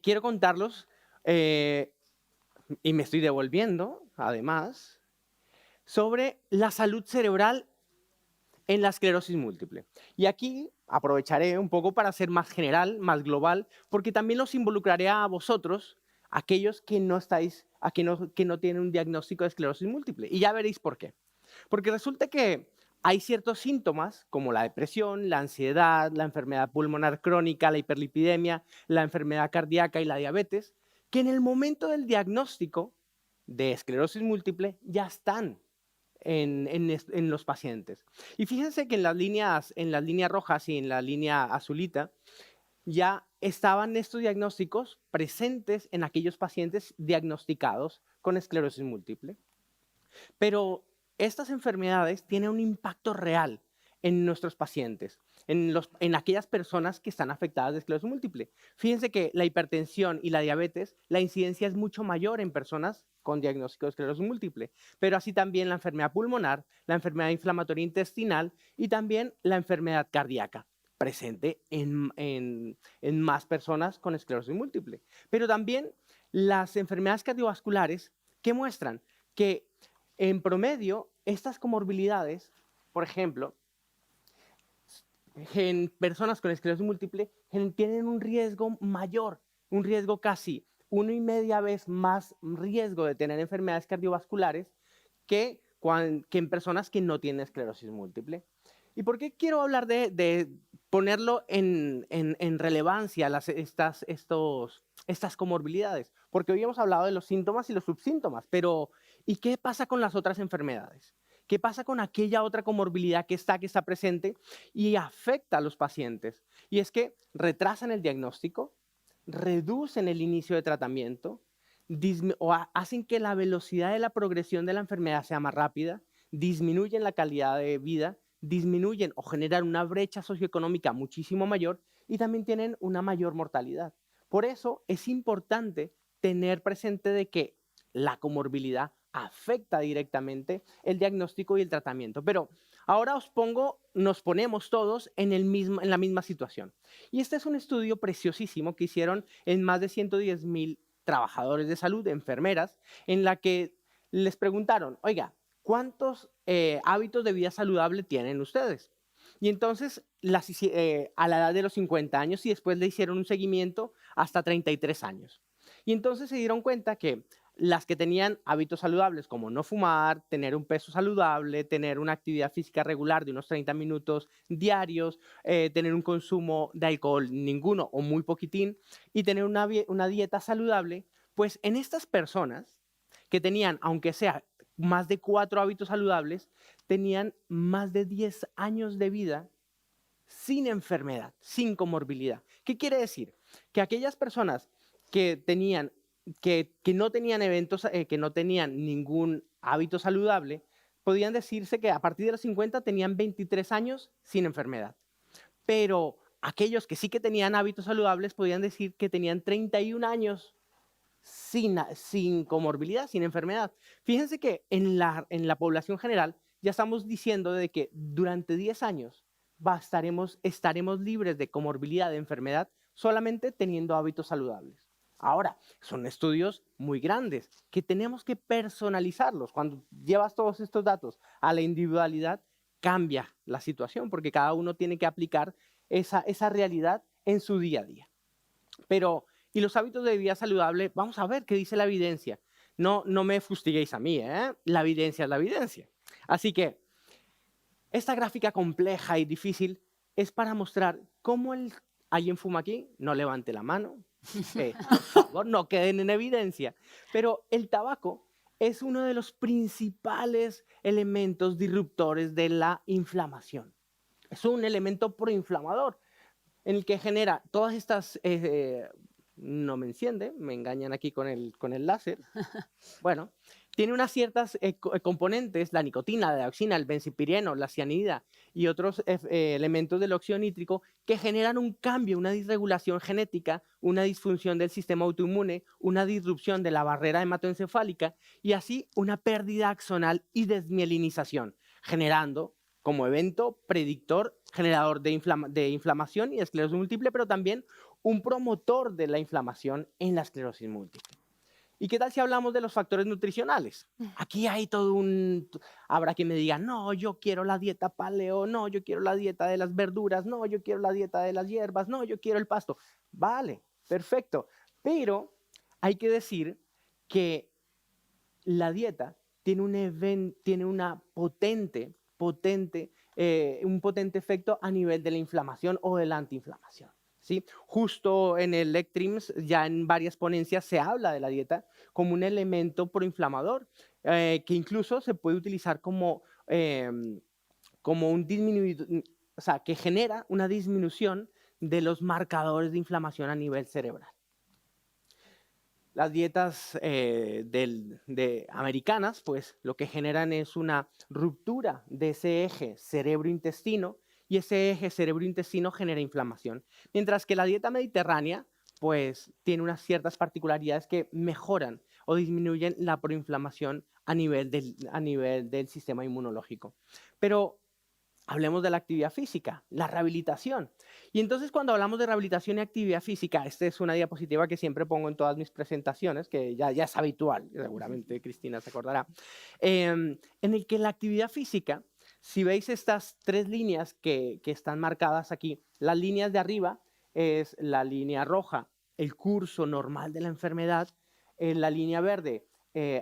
Speaker 5: quiero contarlos, y me estoy devolviendo, además, sobre la salud cerebral en la esclerosis múltiple. Y aquí aprovecharé un poco para ser más general, más global, porque también los involucraré a vosotros, aquellos que no tienen un diagnóstico de esclerosis múltiple. Y ya veréis por qué. Porque resulta que hay ciertos síntomas como la depresión, la ansiedad, la enfermedad pulmonar crónica, la hiperlipidemia, la enfermedad cardíaca y la diabetes, que en el momento del diagnóstico de esclerosis múltiple ya están en los pacientes. Y fíjense que en las líneas rojas y en la línea azulita ya estaban estos diagnósticos presentes en aquellos pacientes diagnosticados con esclerosis múltiple. Pero estas enfermedades tienen un impacto real en nuestros pacientes, en aquellas personas que están afectadas de esclerosis múltiple. Fíjense que la hipertensión y la diabetes, la incidencia es mucho mayor en personas con diagnóstico de esclerosis múltiple, pero así también la enfermedad pulmonar, la enfermedad inflamatoria intestinal y también la enfermedad cardíaca, presente en más personas con esclerosis múltiple. Pero también las enfermedades cardiovasculares que muestran que en promedio estas comorbilidades, por ejemplo, en personas con esclerosis múltiple tienen un riesgo mayor, un riesgo casi 1,5 veces más riesgo de tener enfermedades cardiovasculares que en personas que no tienen esclerosis múltiple. ¿Y por qué quiero hablar de ponerlo en relevancia estas comorbilidades? Porque hoy hemos hablado de los síntomas y los subsíntomas, pero ¿y qué pasa con las otras enfermedades? ¿Qué pasa con aquella otra comorbilidad que está presente y afecta a los pacientes? Y es que retrasan el diagnóstico, reducen el inicio de tratamiento, o hacen que la velocidad de la progresión de la enfermedad sea más rápida, disminuyen la calidad de vida, disminuyen o generan una brecha socioeconómica muchísimo mayor y también tienen una mayor mortalidad. Por eso es importante tener presente de que la comorbilidad afecta directamente el diagnóstico y el tratamiento. Pero ahora nos ponemos todos en la misma situación. Y este es un estudio preciosísimo que hicieron en más de 110,000 trabajadores de salud, enfermeras, en la que les preguntaron, oiga, ¿cuántos hábitos de vida saludable tienen ustedes? Y entonces a la edad de los 50 años y después le hicieron un seguimiento hasta 33 años. Y entonces se dieron cuenta que las que tenían hábitos saludables como no fumar, tener un peso saludable, tener una actividad física regular de unos 30 minutos diarios, tener un consumo de alcohol ninguno o muy poquitín y tener una dieta saludable, pues en estas personas que tenían, aunque sea más de 4 hábitos saludables, tenían más de 10 años de vida sin enfermedad, sin comorbilidad. ¿Qué quiere decir? Que aquellas personas que no tenían eventos, que no tenían ningún hábito saludable, podían decirse que a partir de los 50 tenían 23 años sin enfermedad. Pero aquellos que sí que tenían hábitos saludables podían decir que tenían 31 años sin comorbilidad, sin enfermedad. Fíjense que en la población general ya estamos diciendo de que durante 10 años estaremos libres de comorbilidad, de enfermedad, solamente teniendo hábitos saludables. Ahora, son estudios muy grandes que tenemos que personalizarlos. Cuando llevas todos estos datos a la individualidad, cambia la situación porque cada uno tiene que aplicar esa realidad en su día a día. Pero, ¿y los hábitos de vida saludable? Vamos a ver qué dice la evidencia. No me fustiguéis a mí, ¿eh? La evidencia es la evidencia. Así que esta gráfica compleja y difícil es para mostrar cómo ¿alguien fuma aquí? No levante la mano. Por favor, no queden en evidencia. Pero el tabaco es uno de los principales elementos disruptores de la inflamación. Es un elemento proinflamador en el que genera todas estas... no me enciende, me engañan aquí con el láser. Bueno, tiene unas ciertas componentes, la nicotina, la dioxina, el benzpireno, la cianida y otros elementos del óxido nítrico que generan un cambio, una disregulación genética, una disfunción del sistema autoinmune, una disrupción de la barrera hematoencefálica y así una pérdida axonal y desmielinización, generando como evento predictor, generador de inflamación y esclerosis múltiple, pero también un promotor de la inflamación en la esclerosis múltiple. ¿Y qué tal si hablamos de los factores nutricionales? Aquí hay habrá quien me diga, no, yo quiero la dieta paleo, no, yo quiero la dieta de las verduras, no, yo quiero la dieta de las hierbas, no, yo quiero el pasto. Vale, perfecto. Pero hay que decir que la dieta tiene un potente efecto a nivel de la inflamación o de la antiinflamación. ¿Sí? Justo en el Lectrims, ya en varias ponencias se habla de la dieta como un elemento proinflamador, que incluso se puede utilizar como un disminuidor, o sea, que genera una disminución de los marcadores de inflamación a nivel cerebral. Las dietas americanas, pues lo que generan es una ruptura de ese eje cerebro-intestino, y ese eje cerebro-intestino genera inflamación. Mientras que la dieta mediterránea, pues tiene unas ciertas particularidades que mejoran o disminuyen la proinflamación a nivel del sistema inmunológico. Pero hablemos de la actividad física, la rehabilitación. Y entonces cuando hablamos de rehabilitación y actividad física, esta es una diapositiva que siempre pongo en todas mis presentaciones, que ya es habitual, seguramente Cristina se acordará, en el que la actividad física, si veis estas 3 líneas que están marcadas aquí, las líneas de arriba es la línea roja, el curso normal de la enfermedad, en la línea verde,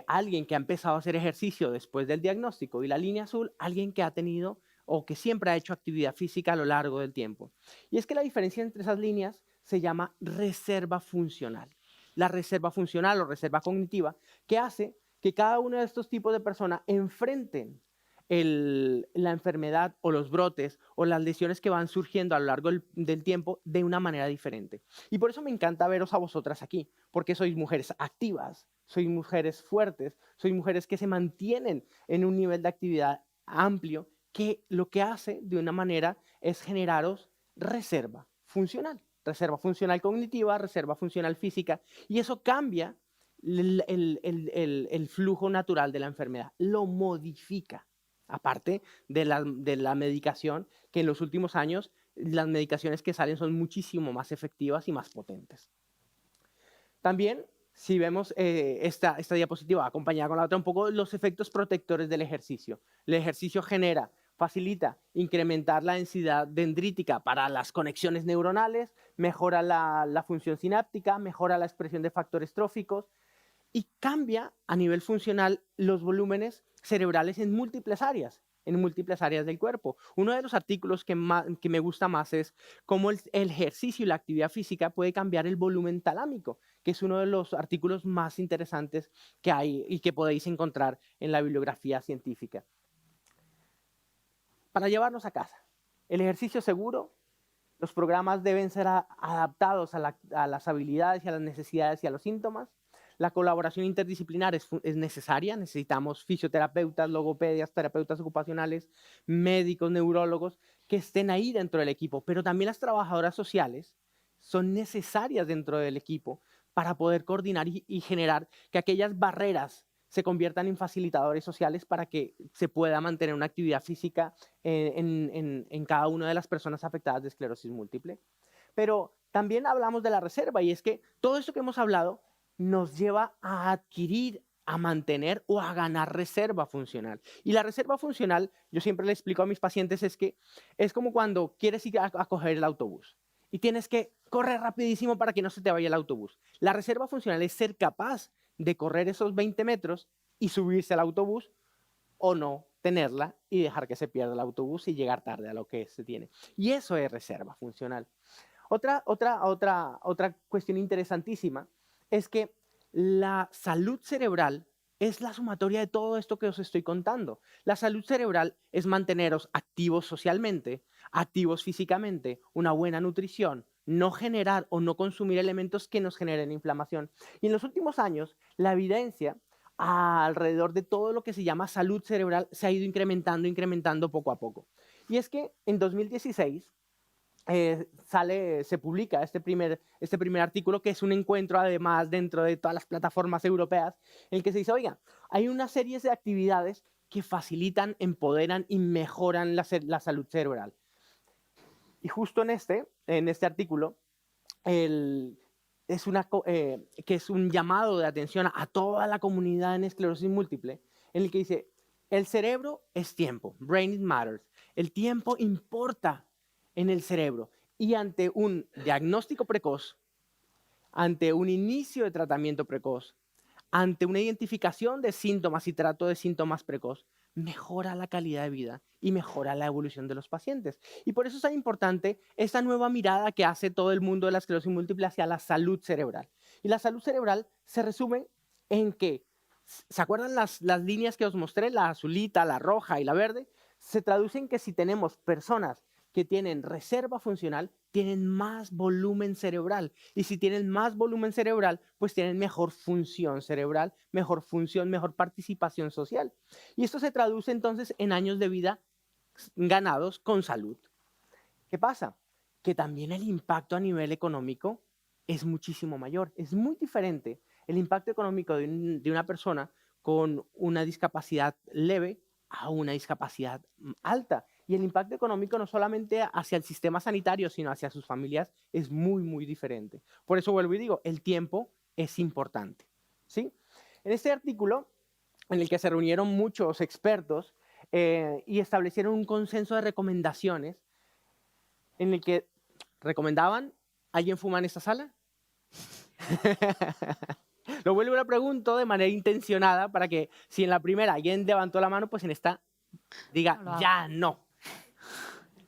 Speaker 5: alguien que ha empezado a hacer ejercicio después del diagnóstico, y la línea azul, alguien que ha tenido o que siempre ha hecho actividad física a lo largo del tiempo. Y es que la diferencia entre esas líneas se llama reserva funcional. La reserva funcional o reserva cognitiva, que hace que cada uno de estos tipos de personas enfrenten la enfermedad o los brotes o las lesiones que van surgiendo a lo largo del tiempo de una manera diferente. Y por eso me encanta veros a vosotras aquí, porque sois mujeres activas, sois mujeres fuertes, sois mujeres que se mantienen en un nivel de actividad amplio, que lo que hace de una manera es generaros reserva funcional cognitiva, reserva funcional física, y eso cambia el flujo natural de la enfermedad, lo modifica. Aparte de la medicación, que en los últimos años las medicaciones que salen son muchísimo más efectivas y más potentes. También, si vemos esta diapositiva acompañada con la otra, un poco los efectos protectores del ejercicio. El ejercicio genera Facilita incrementar la densidad dendrítica para las conexiones neuronales, mejora la función sináptica, mejora la expresión de factores tróficos y cambia a nivel funcional los volúmenes cerebrales en múltiples áreas del cuerpo. Uno de los artículos que me gusta más es cómo el ejercicio y la actividad física puede cambiar el volumen talámico, que es uno de los artículos más interesantes que hay y que podéis encontrar en la bibliografía científica. Para llevarnos a casa, el ejercicio seguro, los programas deben ser adaptados a las habilidades y a las necesidades y a los síntomas. La colaboración interdisciplinar es necesaria, necesitamos fisioterapeutas, logopedias, terapeutas ocupacionales, médicos, neurólogos, que estén ahí dentro del equipo, pero también las trabajadoras sociales son necesarias dentro del equipo para poder coordinar y generar que aquellas barreras se conviertan en facilitadores sociales para que se pueda mantener una actividad física en cada una de las personas afectadas de esclerosis múltiple. Pero también hablamos de la reserva y es que todo esto que hemos hablado nos lleva a adquirir, a mantener o a ganar reserva funcional. Y la reserva funcional, yo siempre le explico a mis pacientes, es que es como cuando quieres ir a coger el autobús y tienes que correr rapidísimo para que no se te vaya el autobús. La reserva funcional es ser capaz de correr esos 20 metros y subirse al autobús o no tenerla y dejar que se pierda el autobús y llegar tarde a lo que se tiene. Y eso es reserva funcional. Otra cuestión interesantísima es que la salud cerebral es la sumatoria de todo esto que os estoy contando. La salud cerebral es manteneros activos socialmente, activos físicamente, una buena nutrición, no generar o no consumir elementos que nos generen inflamación. Y en los últimos años, la evidencia alrededor de todo lo que se llama salud cerebral se ha ido incrementando poco a poco. Y es que en 2016 se publica este primer artículo, que es un encuentro además dentro de todas las plataformas europeas, en el que se dice, oiga, hay una serie de actividades que facilitan, empoderan y mejoran la salud cerebral. Y justo en este artículo, que es un llamado de atención a toda la comunidad en esclerosis múltiple, en el que dice, el cerebro es tiempo, brain it matters, el tiempo importa en el cerebro y ante un diagnóstico precoz, ante un inicio de tratamiento precoz, ante una identificación de síntomas y trato de síntomas precoz, mejora la calidad de vida y mejora la evolución de los pacientes. Y por eso es tan importante esta nueva mirada que hace todo el mundo de la esclerosis múltiple hacia la salud cerebral. Y la salud cerebral se resume en que, ¿se acuerdan las líneas que os mostré? La azulita, la roja y la verde. Se traduce en que si tenemos personas que tienen reserva funcional, tienen más volumen cerebral. Y si tienen más volumen cerebral, pues tienen mejor función cerebral, mejor participación social. Y esto se traduce entonces en años de vida ganados con salud. ¿Qué pasa? Que también el impacto a nivel económico es muchísimo mayor. Es muy diferente el impacto económico de una persona con una discapacidad leve a una discapacidad alta. Y el impacto económico no solamente hacia el sistema sanitario, sino hacia sus familias es muy, muy diferente. Por eso vuelvo y digo, el tiempo es importante, ¿sí? En este artículo, en el que se reunieron muchos expertos y establecieron un consenso de recomendaciones, en el que recomendaban, ¿alguien fuma en esta sala? Lo vuelvo y lo pregunto de manera intencionada para que si en la primera alguien levantó la mano, pues en esta diga, ya no.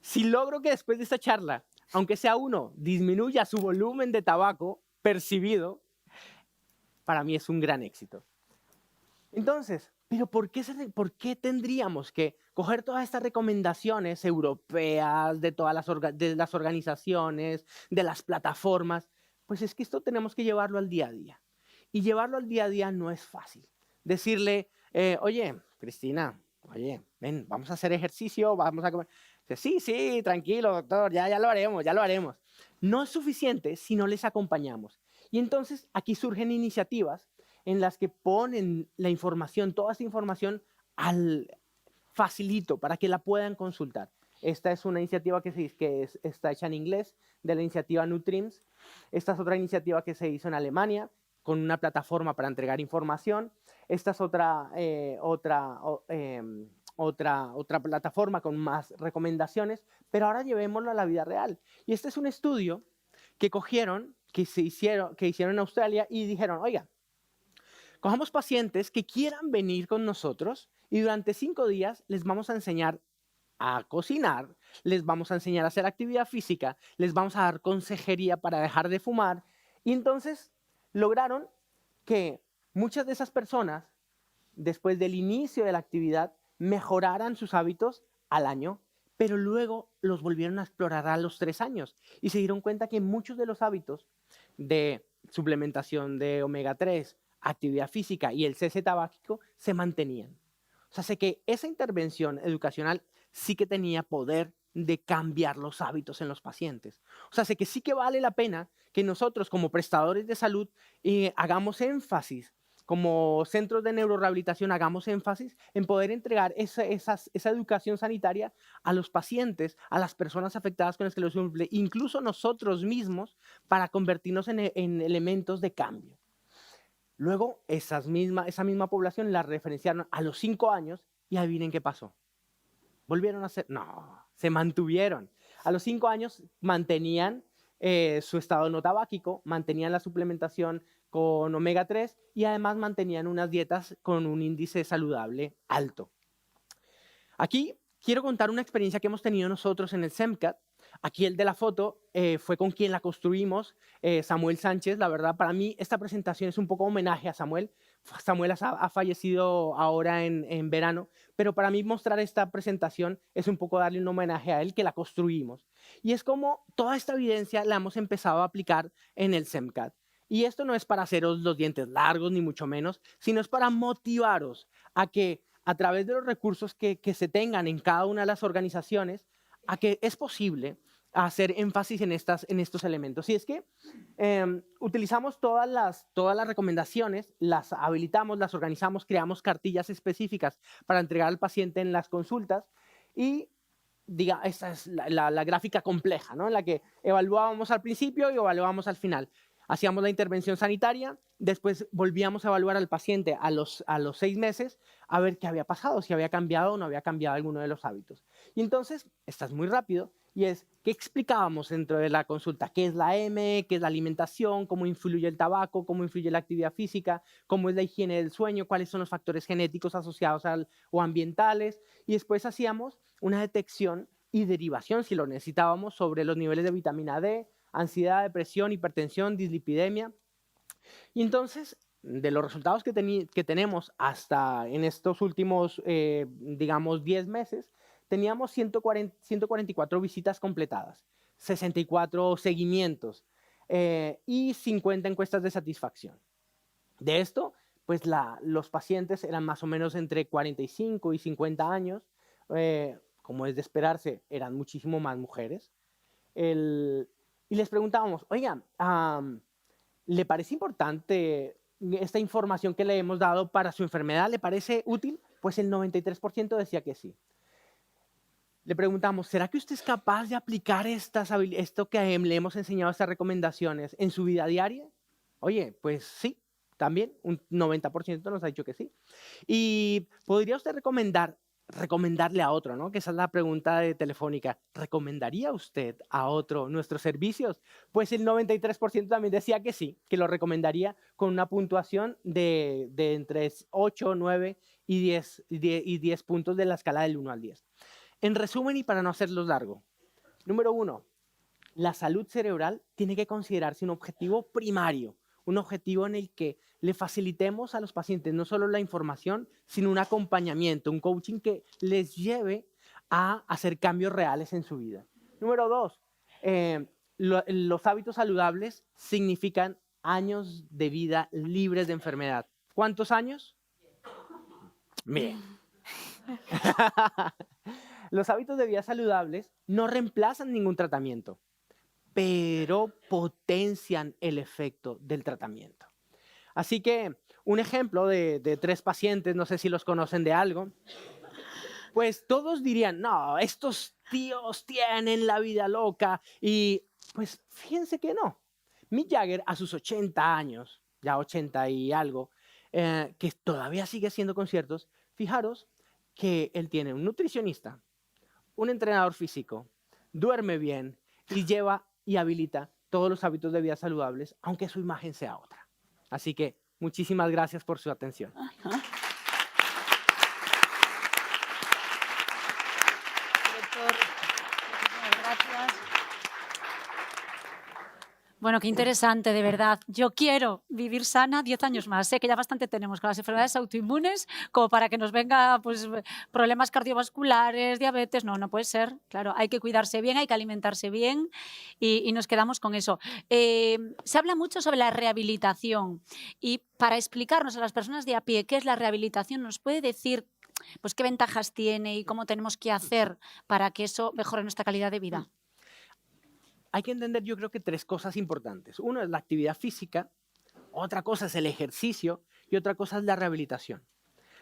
Speaker 5: Si logro que después de esta charla, aunque sea uno, disminuya su volumen de tabaco percibido, para mí es un gran éxito. Entonces, ¿pero por qué tendríamos que coger todas estas recomendaciones europeas, de todas de las organizaciones, de las plataformas? Pues es que esto tenemos que llevarlo al día a día. Y llevarlo al día a día no es fácil. Decirle, oye, Cristina, oye, ven, vamos a hacer ejercicio, vamos a comer. Sí, tranquilo, doctor, ya lo haremos. No es suficiente si no les acompañamos. Y entonces aquí surgen iniciativas en las que ponen la información, toda esta información facilito para que la puedan consultar. Esta es una iniciativa que está hecha en inglés, de la iniciativa Nutrims. Esta es otra iniciativa que se hizo en Alemania, con una plataforma para entregar información. Esta es otra otra plataforma con más recomendaciones, pero ahora llevémoslo a la vida real. Y este es un estudio que cogieron, que hicieron en Australia y dijeron, oiga, cojamos pacientes que quieran venir con nosotros y durante 5 días les vamos a enseñar a cocinar, les vamos a enseñar a hacer actividad física, les vamos a dar consejería para dejar de fumar. Y entonces lograron que muchas de esas personas, después del inicio de la actividad, mejoraran sus hábitos al año, pero luego los volvieron a explorar a los 3 años y se dieron cuenta que muchos de los hábitos de suplementación de omega 3, actividad física y el cese tabáquico se mantenían. O sea, sé que esa intervención educacional sí que tenía poder de cambiar los hábitos en los pacientes. O sea, sé que sí que vale la pena que nosotros como prestadores de salud hagamos énfasis, como centros de neurorehabilitación hagamos énfasis en poder entregar esa educación sanitaria a los pacientes, a las personas afectadas con esclerosis múltiple, incluso nosotros mismos, para convertirnos en elementos de cambio. Luego, esa misma población la referenciaron a los 5 años y adivinen qué pasó. ¿Volvieron a ser? No, se mantuvieron. A los 5 años mantenían su estado no tabáquico, mantenían la suplementación con omega 3 y además mantenían unas dietas con un índice saludable alto. Aquí quiero contar una experiencia que hemos tenido nosotros en el SEMCAT. Aquí el de la foto fue con quien la construimos, Samuel Sánchez. La verdad, para mí esta presentación es un poco homenaje a Samuel. Samuel ha fallecido ahora en verano, pero para mí mostrar esta presentación es un poco darle un homenaje a él, que la construimos. Y es como toda esta evidencia la hemos empezado a aplicar en el SEMCAT. Y esto no es para haceros los dientes largos, ni mucho menos, sino es para motivaros a que a través de los recursos que se tengan en cada una de las organizaciones, a que es posible hacer énfasis en estos elementos. Y es que utilizamos todas las recomendaciones, las habilitamos, las organizamos, creamos cartillas específicas para entregar al paciente en las consultas y esta es la gráfica compleja, ¿no? En la que evaluábamos al principio y evaluábamos al final. Hacíamos la intervención sanitaria, después volvíamos a evaluar al paciente a los 6 meses a ver qué había pasado, si había cambiado o no había cambiado alguno de los hábitos. Y entonces, esta es muy rápido, y es, ¿qué explicábamos dentro de la consulta? ¿Qué es la M? ¿Qué es la alimentación? ¿Cómo influye el tabaco? ¿Cómo influye la actividad física? ¿Cómo es la higiene del sueño? ¿Cuáles son los factores genéticos asociados o ambientales? Y después hacíamos una detección y derivación, si lo necesitábamos, sobre los niveles de vitamina D, ansiedad, depresión, hipertensión, dislipidemia. Y entonces, de los resultados que tenemos hasta en estos últimos, digamos, 10 meses, teníamos 144 visitas completadas, 64 seguimientos y 50 encuestas de satisfacción. De esto, pues los pacientes eran más o menos entre 45 y 50 años. Como es de esperarse, eran muchísimo más mujeres. Y les preguntábamos, oigan, ¿le parece importante esta información que le hemos dado para su enfermedad? ¿Le parece útil? Pues el 93% decía que sí. Le preguntamos, ¿será que usted es capaz de aplicar esto que le hemos enseñado, estas recomendaciones, en su vida diaria? Oye, pues sí, también un 90% nos ha dicho que sí. ¿Y podría usted recomendarle a otro, ¿no? Que esa es la pregunta de Telefónica. ¿Recomendaría usted a otro nuestros servicios? Pues el 93% también decía que sí, que lo recomendaría con una puntuación de entre 8, 9 y 10 puntos de la escala del 1 al 10. En resumen, y para no hacerlos largo, número 1, la salud cerebral tiene que considerarse un objetivo primario, un objetivo en el que le facilitemos a los pacientes no solo la información, sino un acompañamiento, un coaching que les lleve a hacer cambios reales en su vida. Número 2, los hábitos saludables significan años de vida libres de enfermedad. ¿Cuántos años? Bien. Los hábitos de vida saludables no reemplazan ningún tratamiento, pero potencian el efecto del tratamiento. Así que un ejemplo de 3 pacientes, no sé si los conocen de algo, pues todos dirían, no, estos tíos tienen la vida loca, y pues fíjense que no. Mick Jagger a sus 80 años, ya 80 y algo, que todavía sigue haciendo conciertos, fijaros que él tiene un nutricionista, un entrenador físico, duerme bien y lleva y habilita todos los hábitos de vida saludables, aunque su imagen sea otra. Así que muchísimas gracias por su atención.
Speaker 1: Director, muchísimas gracias. Bueno, qué interesante, de verdad. Yo quiero vivir sana 10 años más. Sé que ya bastante tenemos con las enfermedades autoinmunes como para que nos venga pues, problemas cardiovasculares, diabetes. No, no puede ser. Claro, hay que cuidarse bien, hay que alimentarse bien y nos quedamos con eso. Se habla mucho sobre la rehabilitación y para explicarnos a las personas de a pie qué es la rehabilitación, ¿nos puede decir pues, qué ventajas tiene y cómo tenemos que hacer para que eso mejore nuestra calidad de vida?
Speaker 5: Hay que entender, yo creo que 3 cosas importantes. Uno es la actividad física, otra cosa es el ejercicio y otra cosa es la rehabilitación.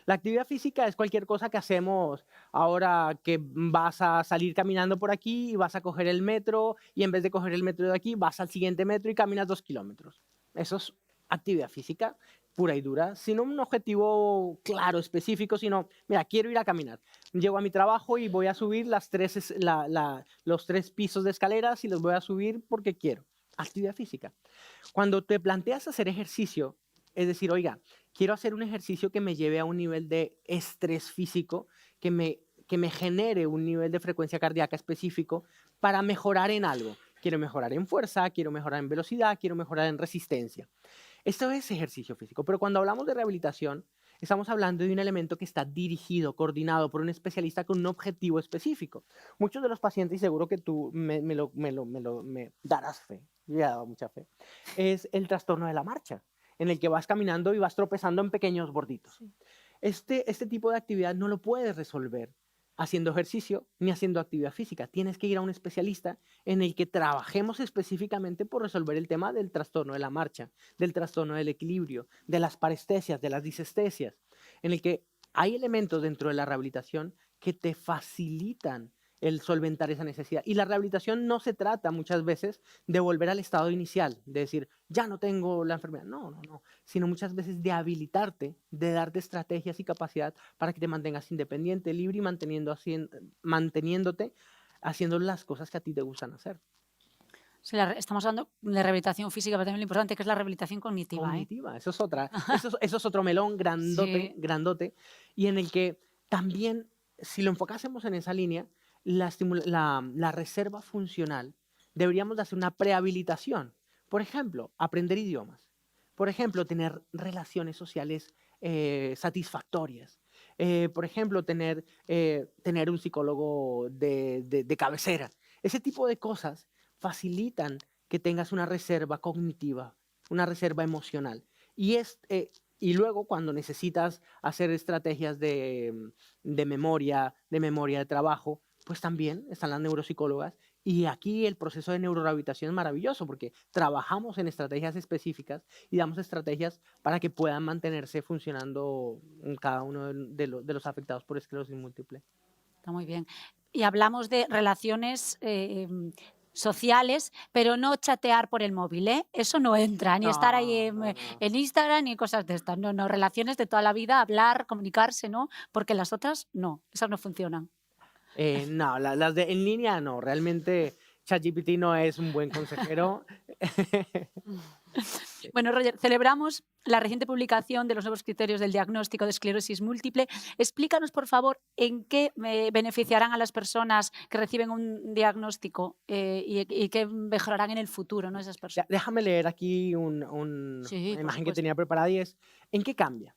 Speaker 5: La actividad física es cualquier cosa que hacemos ahora que vas a salir caminando por aquí y vas a coger el metro y en vez de coger el metro de aquí vas al siguiente metro y caminas 2 kilómetros. Eso es actividad física pura y dura, sin un objetivo claro, específico, sino, mira, quiero ir a caminar. Llego a mi trabajo y voy a subir los 3 pisos de escaleras y los voy a subir porque quiero. Actividad física. Cuando te planteas hacer ejercicio, es decir, oiga, quiero hacer un ejercicio que me lleve a un nivel de estrés físico, que me genere un nivel de frecuencia cardíaca específico para mejorar en algo. Quiero mejorar en fuerza, quiero mejorar en velocidad, quiero mejorar en resistencia. Esto es ejercicio físico, pero cuando hablamos de rehabilitación, estamos hablando de un elemento que está dirigido, coordinado por un especialista con un objetivo específico. Muchos de los pacientes, y seguro que tú me darás fe, yo he dado mucha fe, es el trastorno de la marcha, en el que vas caminando y vas tropezando en pequeños gorditos.
Speaker 3: Sí.
Speaker 5: Este tipo de actividad no lo puedes resolver haciendo ejercicio ni haciendo actividad física. Tienes que ir a un especialista en el que trabajemos específicamente por resolver el tema del trastorno de la marcha, del trastorno del equilibrio, de las parestesias, de las disestesias, en el que hay elementos dentro de la rehabilitación que te facilitan el solventar esa necesidad. Y la rehabilitación no se trata muchas veces de volver al estado inicial, de decir, ya no tengo la enfermedad. No, sino muchas veces de habilitarte, de darte estrategias y capacidad para que te mantengas independiente, libre y manteniéndote haciendo las cosas que a ti te gustan hacer.
Speaker 1: Sí, estamos hablando de rehabilitación física, pero también lo importante que es la rehabilitación cognitiva.
Speaker 5: Cognitiva, eso es otra, eso es otro melón grandote,
Speaker 1: Sí.
Speaker 5: grandote, y en el que también, si lo enfocásemos en esa línea, la reserva funcional, deberíamos de hacer una prehabilitación. Por ejemplo, aprender idiomas. Por ejemplo, tener relaciones sociales satisfactorias. Por ejemplo, tener un psicólogo de cabecera. Ese tipo de cosas facilitan que tengas una reserva cognitiva, una reserva emocional. Y luego, cuando necesitas hacer estrategias de memoria, de trabajo, pues también están las neuropsicólogas. Y aquí el proceso de neurorehabilitación es maravilloso porque trabajamos en estrategias específicas y damos estrategias para que puedan mantenerse funcionando en cada uno de los afectados por esclerosis múltiple.
Speaker 1: Está muy bien. Y hablamos de relaciones sociales, pero no chatear por el móvil, ¿eh? Eso no entra, ni estar ahí en Instagram ni cosas de estas. No, relaciones de toda la vida, hablar, comunicarse, ¿no? Porque las otras no, esas no funcionan.
Speaker 5: No, las de en línea no, realmente ChatGPT no es un buen consejero.
Speaker 1: Bueno, Roger, celebramos la reciente publicación de los nuevos criterios del diagnóstico de esclerosis múltiple. Explícanos, por favor, en qué beneficiarán a las personas que reciben un diagnóstico y qué mejorarán en el futuro, ¿no? Esas personas.
Speaker 5: Déjame leer aquí
Speaker 1: Sí,
Speaker 5: una
Speaker 1: por
Speaker 5: imagen que
Speaker 1: supuesto.
Speaker 5: tenía preparada y es, ¿en qué cambia?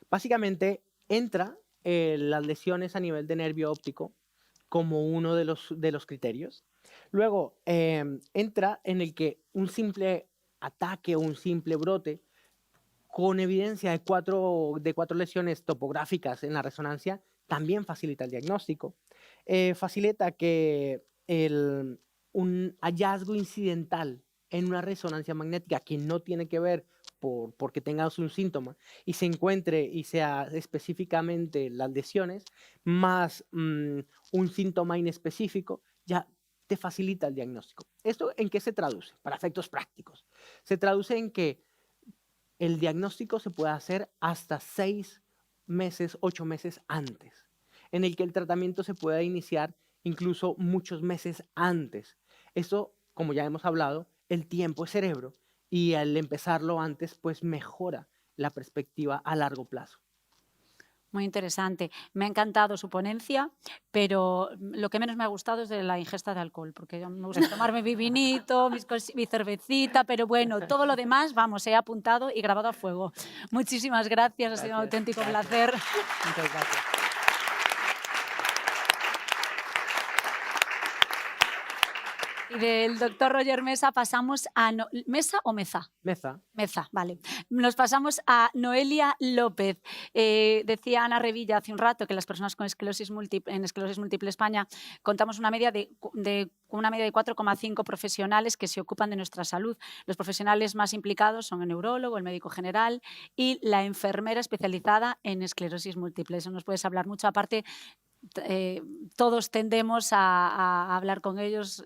Speaker 5: Básicamente, entra las lesiones a nivel de nervio óptico como uno de los criterios. Luego, entra en el que un simple ataque o un simple brote con evidencia de cuatro lesiones topográficas en la resonancia también facilita el diagnóstico. Facilita que un hallazgo incidental en una resonancia magnética que no tiene que ver porque tengas un síntoma y se encuentre y sea específicamente las lesiones más un síntoma inespecífico, ya te facilita el diagnóstico. ¿Esto en qué se traduce? Para efectos prácticos. Se traduce en que el diagnóstico se puede hacer hasta 6 meses, 8 meses antes. en el que el tratamiento se pueda iniciar incluso muchos meses antes. Eso, como ya hemos hablado, el tiempo es cerebro y al empezarlo antes, pues mejora la perspectiva a largo plazo.
Speaker 1: Muy interesante. Me ha encantado su ponencia, pero lo que menos me ha gustado es de la ingesta de alcohol, porque me gusta tomarme mi vinito, mi cervecita, pero bueno, todo lo demás, vamos, he apuntado y grabado a fuego. Muchísimas gracias, ha sido un auténtico placer.
Speaker 5: Muchas gracias.
Speaker 1: Y del doctor Roger Mesa pasamos a... ¿Mesa o Meza?
Speaker 5: Meza.
Speaker 1: Meza, vale. Nos pasamos a Noelia López. Decía Ana Revilla hace un rato que las personas con esclerosis múltiple, en esclerosis múltiple España contamos una media de 4,5 profesionales que se ocupan de nuestra salud. Los profesionales más implicados son el neurólogo, el médico general y la enfermera especializada en esclerosis múltiple. Eso nos puedes hablar mucho. Aparte, todos tendemos a hablar con ellos.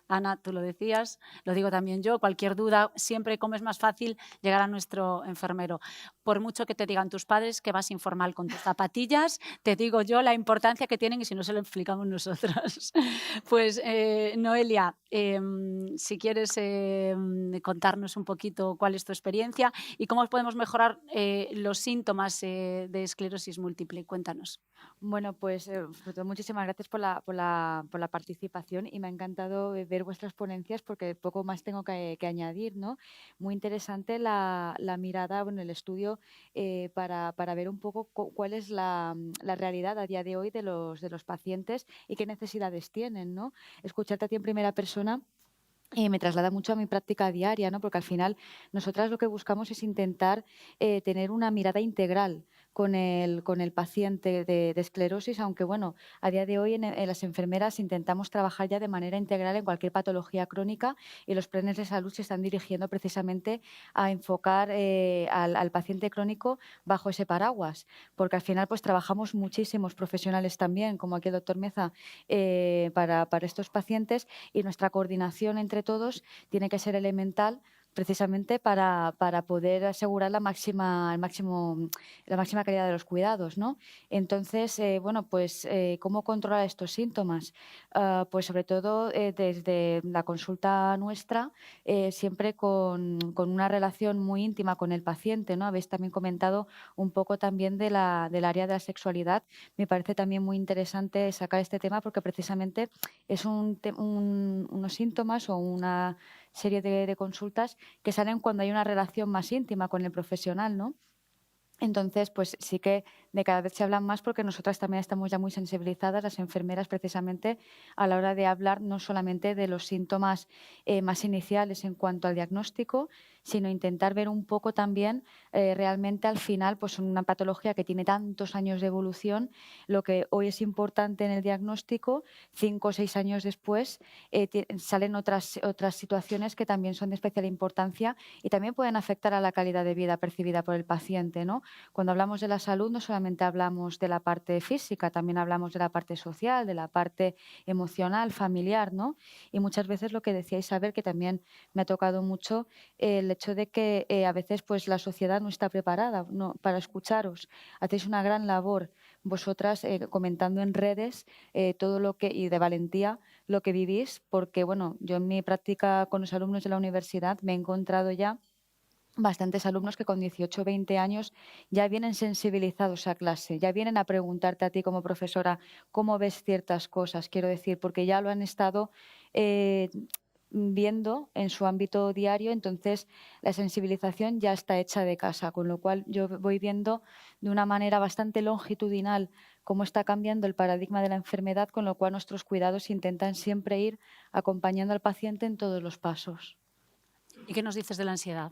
Speaker 1: Ana, tú lo decías, lo digo también yo, cualquier duda, siempre como es más fácil llegar a nuestro enfermero. Por mucho que te digan tus padres que vas informal con tus zapatillas, te digo yo la importancia que tienen y si no se lo explicamos nosotros. Pues Noelia, si quieres contarnos un poquito cuál es tu experiencia y cómo podemos mejorar los síntomas de esclerosis múltiple. Cuéntanos.
Speaker 6: Bueno, pues sobre todo muchísimas gracias por la participación y me ha encantado ver vuestras ponencias porque poco más tengo que añadir, ¿no? Muy interesante la mirada, bueno, el estudio para ver un poco cuál es la realidad a día de hoy de los pacientes y qué necesidades tienen, ¿no? Escucharte a ti en primera persona me traslada mucho a mi práctica diaria, ¿no? Porque al final nosotras lo que buscamos es intentar tener una mirada integral con el paciente de esclerosis, aunque bueno, a día de hoy en las enfermeras intentamos trabajar ya de manera integral en cualquier patología crónica y los planes de salud se están dirigiendo precisamente a enfocar al paciente crónico bajo ese paraguas, porque al final pues trabajamos muchísimos profesionales también, como aquí el doctor Meza, para estos pacientes y nuestra coordinación entre todos tiene que ser elemental precisamente para poder asegurar la máxima calidad de los cuidados, ¿no? Entonces, bueno, pues, ¿cómo controlar estos síntomas? Pues sobre todo desde la consulta nuestra, siempre con una relación muy íntima con el paciente, ¿no? Habéis también comentado un poco también del área de la sexualidad. Me parece también muy interesante sacar este tema porque precisamente es unos síntomas o una serie de consultas que salen cuando hay una relación más íntima con el profesional, ¿no? Entonces, pues sí que de cada vez se hablan más porque nosotras también estamos ya muy sensibilizadas, las enfermeras, precisamente a la hora de hablar no solamente de los síntomas más iniciales en cuanto al diagnóstico, sino intentar ver un poco también realmente al final, pues una patología que tiene tantos años de evolución, lo que hoy es importante en el diagnóstico, 5 o 6 años después salen otras situaciones que también son de especial importancia y también pueden afectar a la calidad de vida percibida por el paciente, ¿no? Cuando hablamos de la salud no solamente hablamos de la parte física, también hablamos de la parte social, de la parte emocional, familiar, ¿no? Y muchas veces lo que decía Isabel, que también me ha tocado mucho, el hecho de que a veces pues, la sociedad no está preparada para escucharos. Hacéis una gran labor vosotras comentando en redes todo lo que, y de valentía, lo que vivís, porque bueno, yo en mi práctica con los alumnos de la universidad me he encontrado ya bastantes alumnos que con 18 o 20 años ya vienen sensibilizados a clase, ya vienen a preguntarte a ti como profesora cómo ves ciertas cosas, quiero decir, porque ya lo han estado viendo en su ámbito diario, entonces la sensibilización ya está hecha de casa, con lo cual yo voy viendo de una manera bastante longitudinal cómo está cambiando el paradigma de la enfermedad, con lo cual nuestros cuidados intentan siempre ir acompañando al paciente en todos los pasos.
Speaker 1: ¿Y qué nos dices de la ansiedad?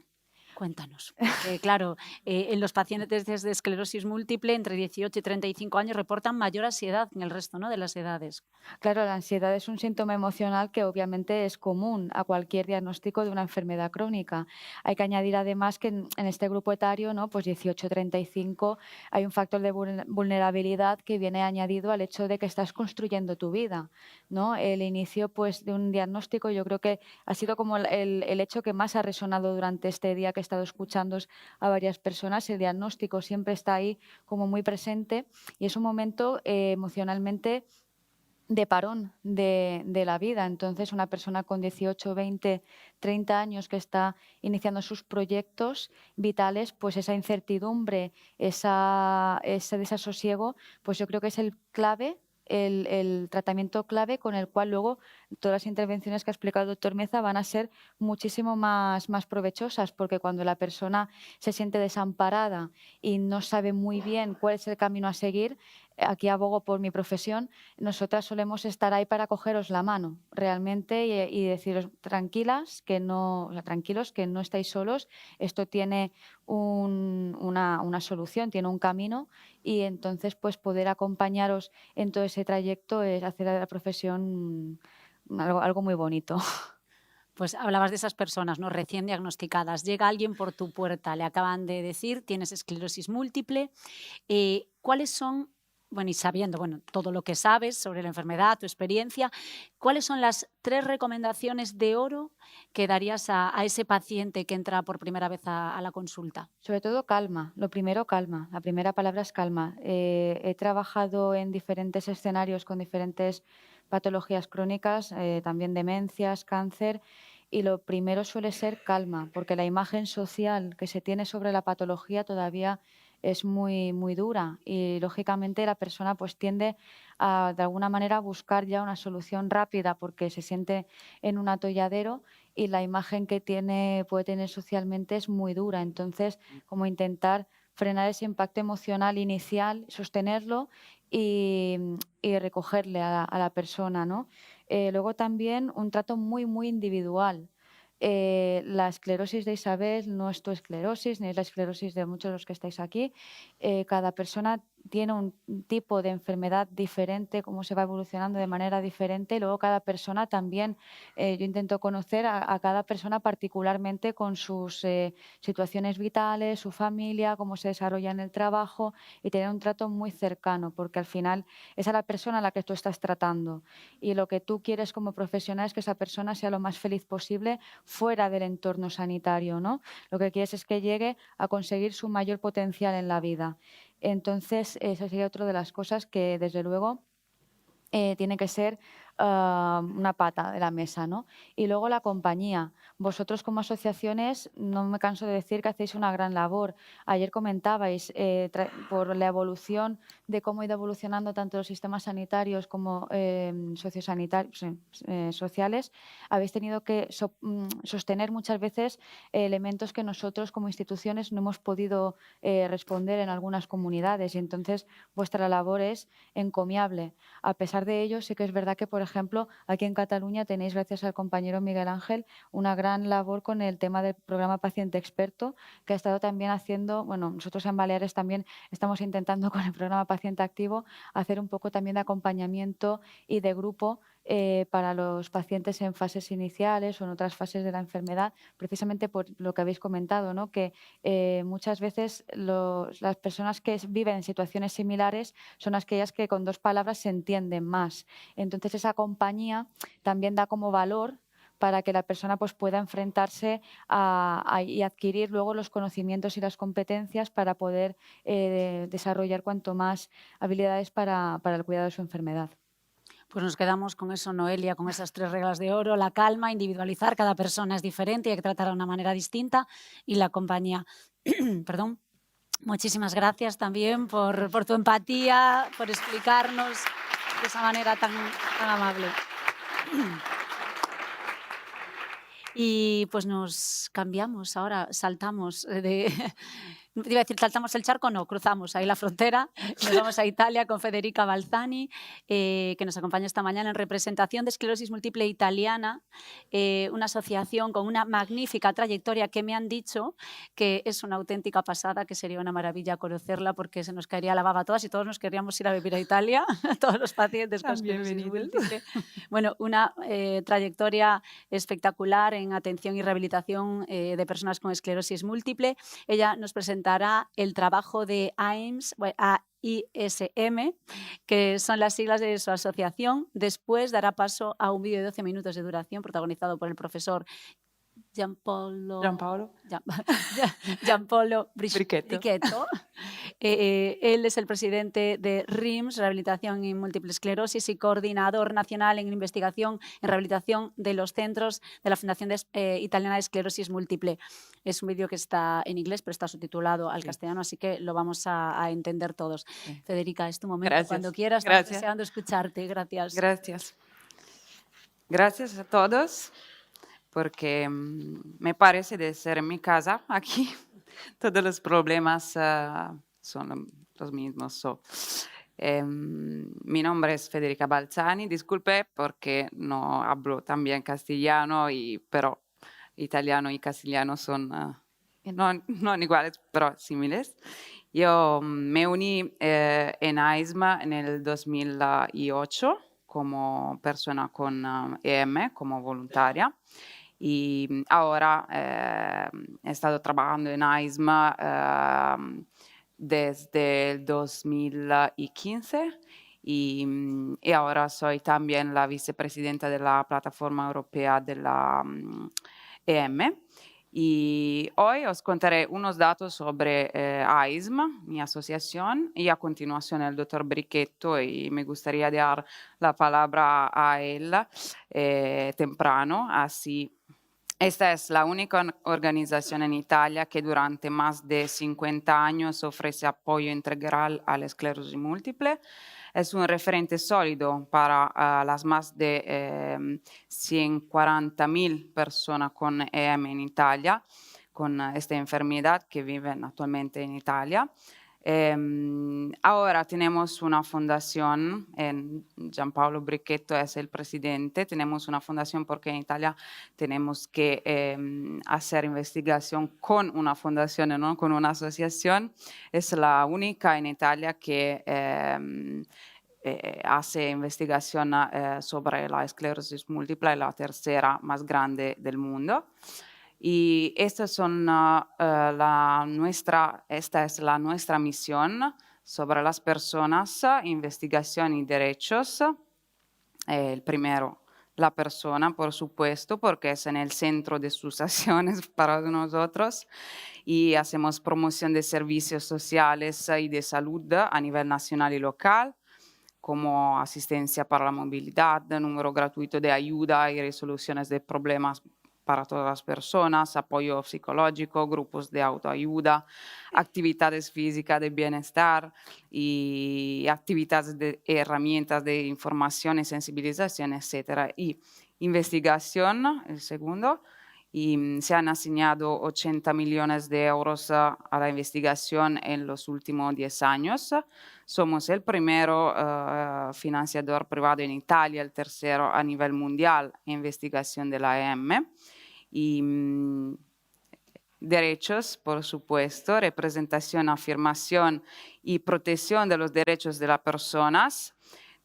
Speaker 1: Cuéntanos. Claro, en los pacientes de esclerosis múltiple entre 18 y 35 años reportan mayor ansiedad que el resto, ¿no?, de las edades.
Speaker 6: Claro, la ansiedad es un síntoma emocional que obviamente es común a cualquier diagnóstico de una enfermedad crónica. Hay que añadir además que en este grupo etario, ¿no?, pues 18-35, hay un factor de vulnerabilidad que viene añadido al hecho de que estás construyendo tu vida, ¿no? El inicio pues, de un diagnóstico yo creo que ha sido como el hecho que más ha resonado durante este día que he estado escuchando a varias personas, el diagnóstico siempre está ahí como muy presente y es un momento emocionalmente de parón de la vida. Entonces, una persona con 18, 20, 30 años que está iniciando sus proyectos vitales, pues esa incertidumbre, ese desasosiego, pues yo creo que es el clave, el tratamiento clave con el cual luego todas las intervenciones que ha explicado el doctor Meza van a ser muchísimo más provechosas, porque cuando la persona se siente desamparada y no sabe muy bien cuál es el camino a seguir, aquí abogo por mi profesión, nosotras solemos estar ahí para cogeros la mano realmente y deciros tranquilas, que no, o sea, tranquilos, que no estáis solos, esto tiene una solución, tiene un camino y entonces pues poder acompañaros en todo ese trayecto es hacer de la profesión algo muy bonito.
Speaker 1: Pues hablabas de esas personas, ¿no? Recién diagnosticadas. Llega alguien por tu puerta, le acaban de decir, tienes esclerosis múltiple. ¿Cuáles son, bueno, y sabiendo, bueno, todo lo que sabes sobre la enfermedad, tu experiencia, cuáles son las 3 recomendaciones de oro que darías a ese paciente que entra por primera vez a la consulta?
Speaker 6: Sobre todo calma, lo primero calma, la primera palabra es calma. He trabajado en diferentes escenarios con diferentes patologías crónicas, también demencias, cáncer, y lo primero suele ser calma, porque la imagen social que se tiene sobre la patología todavía es muy dura y lógicamente la persona pues tiende a de alguna manera buscar ya una solución rápida porque se siente en un atolladero y la imagen que puede tener socialmente es muy dura. Entonces, como intentar frenar ese impacto emocional inicial, sostenerlo y recogerle a la persona, ¿no? Luego también un trato muy individual. La esclerosis de Isabel no es tu esclerosis, ni es la esclerosis de muchos de los que estáis aquí. Cada persona tiene un tipo de enfermedad diferente, cómo se va evolucionando de manera diferente. Y luego cada persona también, yo intento conocer a cada persona particularmente con sus situaciones vitales, su familia, cómo se desarrolla en el trabajo y tener un trato muy cercano, porque al final es a la persona a la que tú estás tratando. Y lo que tú quieres como profesional es que esa persona sea lo más feliz posible fuera del entorno sanitario, ¿no? Lo que quieres es que llegue a conseguir su mayor potencial en la vida. Entonces, esa sería otra de las cosas que, desde luego, tiene que ser una pata de la mesa, ¿no? Y luego la compañía. Vosotros como asociaciones, no me canso de decir que hacéis una gran labor. Ayer comentabais por la evolución de cómo ha ido evolucionando tanto los sistemas sanitarios como sociosanitarios, sociales, habéis tenido que sostener muchas veces elementos que nosotros como instituciones no hemos podido responder en algunas comunidades y entonces vuestra labor es encomiable. A pesar de ello, sí que es verdad que, por ejemplo, aquí en Cataluña tenéis, gracias al compañero Miguel Ángel, una gran labor con el tema del programa Paciente Experto, que ha estado también haciendo, bueno, nosotros en Baleares también estamos intentando con el programa Paciente Activo hacer un poco también de acompañamiento y de grupo para los pacientes en fases iniciales o en otras fases de la enfermedad, precisamente por lo que habéis comentado, ¿no? Que muchas veces las personas que viven en situaciones similares son aquellas que con 2 palabras se entienden más. Entonces, esa compañía también da como valor para que la persona pues, pueda enfrentarse y adquirir luego los conocimientos y las competencias para poder desarrollar cuanto más habilidades para el cuidado de su enfermedad.
Speaker 1: Pues nos quedamos con eso, Noelia, con esas 3 reglas de oro: la calma, individualizar, cada persona es diferente y hay que tratarla de una manera distinta, y la compañía. Perdón. Muchísimas gracias también por tu empatía, por explicarnos de esa manera tan amable. Y pues nos cambiamos ahora, saltamos iba a decir, saltamos el charco, no, cruzamos ahí la frontera, nos vamos a Italia con Federica Balzani, que nos acompaña esta mañana en representación de Esclerosis Múltiple Italiana, una asociación con una magnífica trayectoria que me han dicho que es una auténtica pasada, que sería una maravilla conocerla porque se nos caería la baba a todas y todos nos querríamos ir a vivir a Italia, todos los pacientes con esclerosis múltiple. Bueno, una trayectoria espectacular en atención y rehabilitación de personas con esclerosis múltiple. Ella nos presentará el trabajo de AIMS, AISM, que son las siglas de su asociación. Después dará paso a un vídeo de 12 minutos de duración protagonizado por el profesor Gianpolo
Speaker 7: Bricchetto.
Speaker 1: Bricchetto. Él es el presidente de RIMS, Rehabilitación y Múltiple Esclerosis, y coordinador nacional en investigación en rehabilitación de los centros de la Fundación Italiana de Esclerosis Múltiple. Es un vídeo que está en inglés, pero está subtitulado al castellano, así que lo vamos a entender todos.
Speaker 7: Sí.
Speaker 1: Federica, es tu momento.
Speaker 7: Gracias.
Speaker 1: Cuando quieras, estamos
Speaker 7: Gracias.
Speaker 1: deseando escucharte. Gracias.
Speaker 7: Gracias. Gracias a todos, porque me parece de ser en mi casa aquí. Todos los problemas son los mismos. Mi nombre es Federica Balzani. Disculpe porque no hablo tan bien castellano, pero italiano y castellano son no iguales, pero similares. Yo me uní en AISMA en el 2008 como persona con EM, como voluntaria. Y ahora he estado trabajando en AISMA desde el 2015 y ahora soy también la vicepresidenta de la Plataforma Europea de la EM. Y hoy os contaré unos datos sobre AISMA, mi asociación, y a continuación el doctor Bricchetto, y me gustaría dar la palabra a él temprano, así. Esta es la única organización en Italia que durante más de 50 años ofrece apoyo integral a la esclerosis múltiple. Es un referente sólido para las más de 140.000 personas con EM en Italia, con esta enfermedad que viven actualmente en Italia. Ahora tenemos una fundación, Gianpaolo Bricchetto es el presidente. Tenemos una fundación porque en Italia tenemos que hacer investigación con una fundación y no con una asociación. Es la única en Italia que hace investigación sobre la esclerosis múltiple, la tercera más grande del mundo. Y esta es la nuestra misión sobre las personas, investigación y derechos. El primero, la persona, por supuesto, porque es en el centro de sus acciones para nosotros. Y hacemos promoción de servicios sociales y de salud a nivel nacional y local, como asistencia para la movilidad, número gratuito de ayuda y resoluciones de problemas para todas las personas, apoyo psicológico, grupos de autoayuda, actividades físicas de bienestar y actividades de herramientas de información y sensibilización, etc. Y investigación, el segundo, y se han asignado 80 millones de euros a la investigación en los últimos 10 años. Somos el primero financiador privado en Italia, el tercero a nivel mundial en investigación de la EM. Y derechos, por supuesto, representación, afirmación y protección de los derechos de las personas.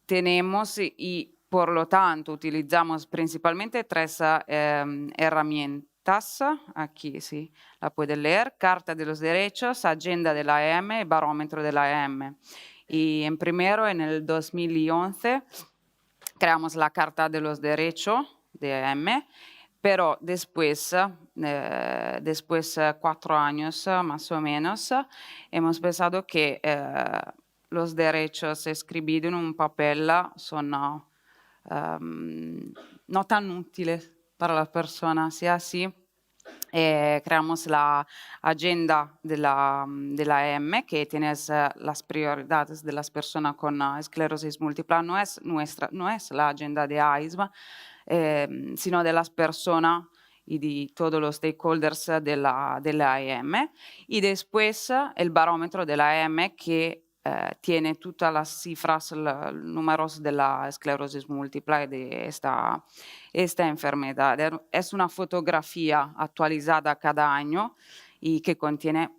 Speaker 7: Tenemos y por lo tanto utilizamos principalmente tres herramientas. Aquí sí, la pueden leer: Carta de los Derechos, Agenda de la EM y Barómetro de la EM. Y en el 2011, creamos la Carta de los Derechos de EM, pero después 4 años más o menos, hemos pensado que los derechos escritos en un papel son no tan útiles para las personas, y así creamos la agenda de la EM, que tiene las prioridades de las personas con esclerosis múltiple. No es la agenda de AISMA, sino de las personas y de todos los stakeholders de la EM. Y después el barómetro de la EM, que tiene todas las cifras, números de la esclerosis múltiple, de esta enfermedad. Es una fotografía actualizada cada año y que contiene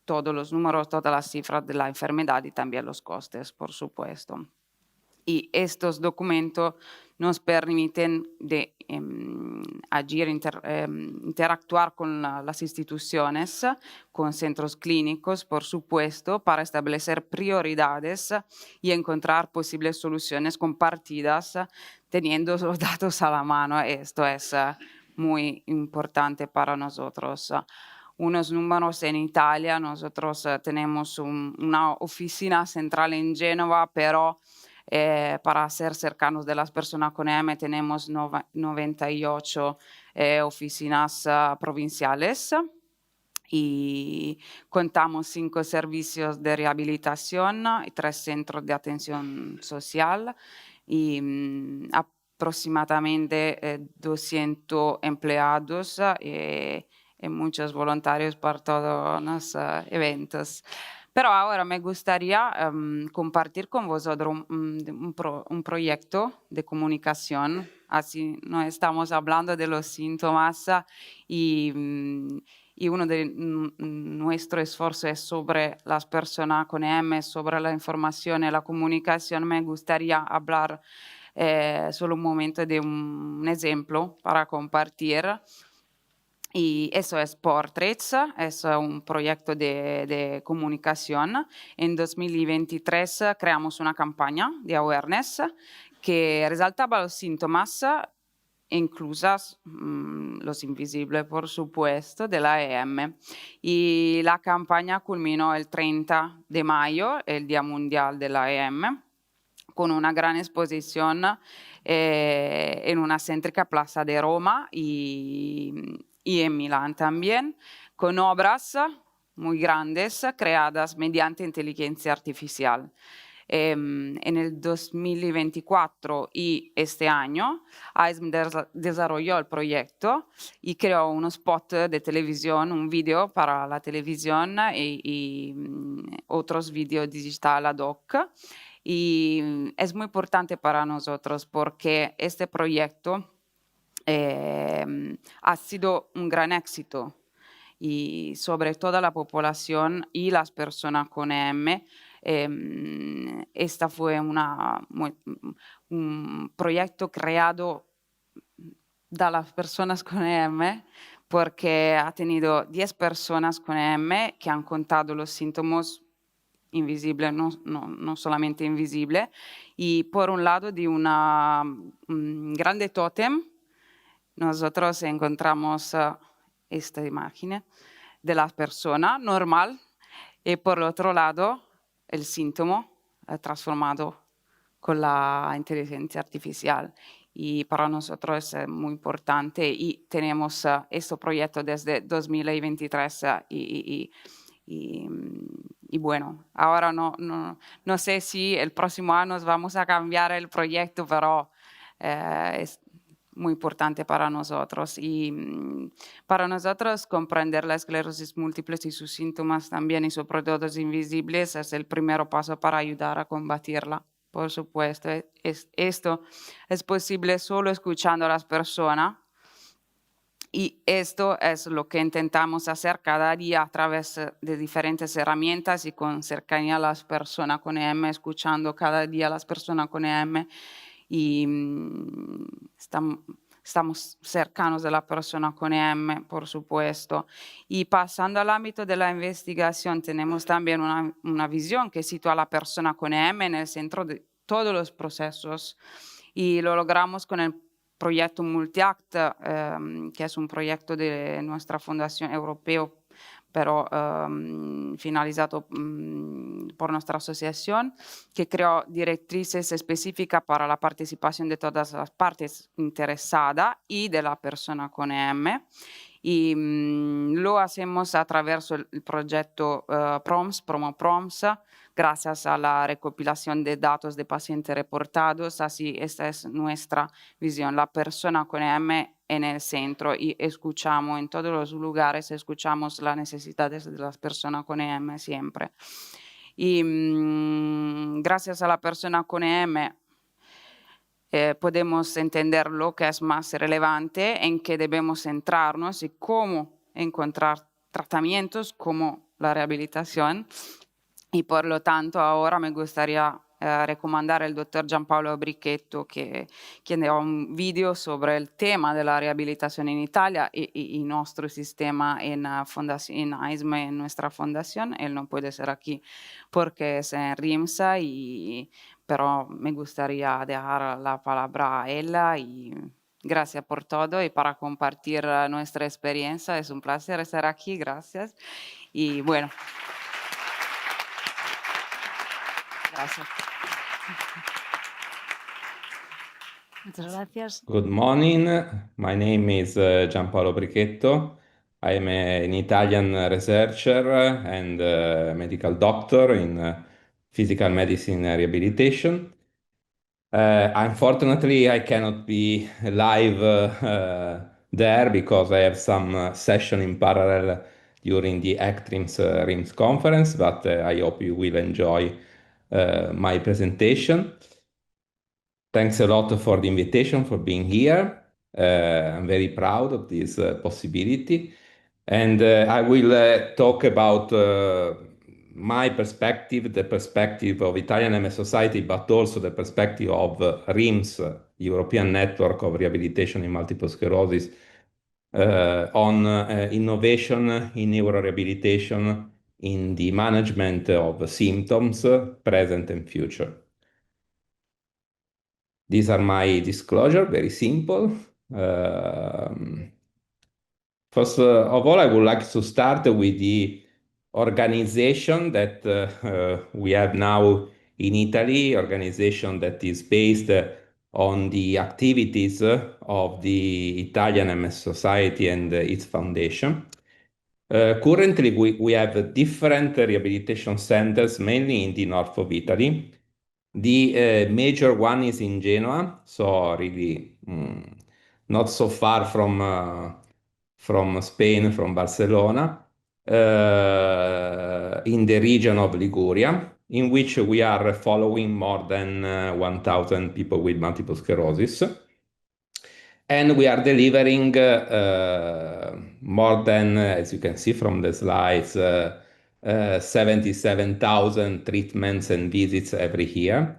Speaker 7: todos los números, todas las cifras de la enfermedad y también los costes, por supuesto. Y estos documentos nos permiten de agir, interactuar con las instituciones, con centros clínicos, por supuesto, para establecer prioridades y encontrar posibles soluciones compartidas, teniendo los datos a la mano. Esto es muy importante para nosotros. Unos números en Italia, nosotros tenemos una oficina central en Génova, pero para ser cercanos de las personas con EM tenemos 98 oficinas provinciales y contamos 5 servicios de rehabilitación y 3 centros de atención social y aproximadamente 200 empleados y muchos voluntarios para todos los eventos. Pero ahora me gustaría compartir con vosotros un proyecto de comunicación, así no estamos hablando de los síntomas y uno de nuestros esfuerzos es sobre las personas con EM, sobre la información y la comunicación. Me gustaría hablar solo un momento de un ejemplo para compartir. Y eso es Portraits, es un proyecto de comunicación. En 2023 creamos una campaña de awareness que resaltaba los síntomas, inclusas los invisibles, por supuesto, de la EM. Y la campaña culminó el 30 de mayo, el Día Mundial de la EM, con una gran exposición en una céntrica plaza de Roma y en Milán también, con obras muy grandes creadas mediante inteligencia artificial. En el 2024 y este año, AISM desarrolló el proyecto y creó un spot de televisión, un video para la televisión y otros videos digitales ad hoc. Y es muy importante para nosotros porque este proyecto ha sido un gran éxito y sobre toda la población y las personas con EM. Esta fue un proyecto creado de las personas con EM porque ha tenido 10 personas con EM que han contado los síntomas invisibles, no solamente invisibles, y por un lado de una grande tótem, nosotros encontramos esta imagen de la persona normal y por el otro lado el síntoma transformado con la inteligencia artificial. Y para nosotros es muy importante y tenemos este proyecto desde 2023 y bueno, ahora no sé si el próximo año vamos a cambiar el proyecto, pero es muy importante para nosotros. Y para nosotros comprender la esclerosis múltiple y sus síntomas también y sobre todo los invisibles es el primer paso para ayudar a combatirla. Por supuesto, esto es posible solo escuchando a las personas. Y esto es lo que intentamos hacer cada día a través de diferentes herramientas y con cercanía a las personas con EM, escuchando cada día a las personas con EM y estamos cercanos de la persona con EM, por supuesto. Y pasando al ámbito de la investigación, tenemos también una visión que sitúa a la persona con EM en el centro de todos los procesos y lo logramos con el proyecto Multiact, que es un proyecto de nuestra Fundación Europea, pero finalizado por nuestra asociación, que creó directrices específicas para la participación de todas las partes interesadas y de la persona con EM. Y lo hacemos a través del proyecto Promo-Proms, gracias a la recopilación de datos de pacientes reportados. Así, esta es nuestra visión, la persona con EM en el centro y escuchamos en todos los lugares, escuchamos las necesidades de las personas con EM siempre. Y gracias a la persona con EM podemos entender lo que es más relevante, en qué debemos centrarnos y cómo encontrar tratamientos como la rehabilitación. Y por lo tanto ahora me gustaría recomendar al doctor Giampaolo Bricchetto, que da un video sobre el tema de la rehabilitación en Italia y nuestro sistema en AISM, en nuestra fundación. Él no puede ser aquí porque es en RIMSA, pero me gustaría dejar la palabra a él y Gracias por todo y para compartir nuestra experiencia. Es un placer estar aquí. Gracias. Y bueno. Gracias.
Speaker 1: Muchas gracias.
Speaker 8: Good morning. My name is Gianpaolo Brichetto. I am an Italian researcher and medical doctor in physical medicine and rehabilitation. Unfortunately, I cannot be live there because I have some session in parallel during the ECTRIMS RIMS conference, but I hope you will enjoy my presentation. Thanks a lot for the invitation, for being here. I'm very proud of this possibility. And I will talk about my perspective, the perspective of Italian MS Society, but also the perspective of RIMS, European Network of Rehabilitation in Multiple Sclerosis, on innovation in neurorehabilitation in the management of symptoms, present and future. These are my disclosure, very simple. First of all, I would like to start with the organization that we have now in Italy, organization that is based on the activities of the Italian MS Society and its foundation. Currently, we have different rehabilitation centers, mainly in the north of Italy. The major one is in Genoa, so really not so far from Spain, from Barcelona, in the region of Liguria, in which we are following more than 1,000 people with multiple sclerosis. And we are delivering more than, as you can see from the slides, 77,000 treatments and visits every year.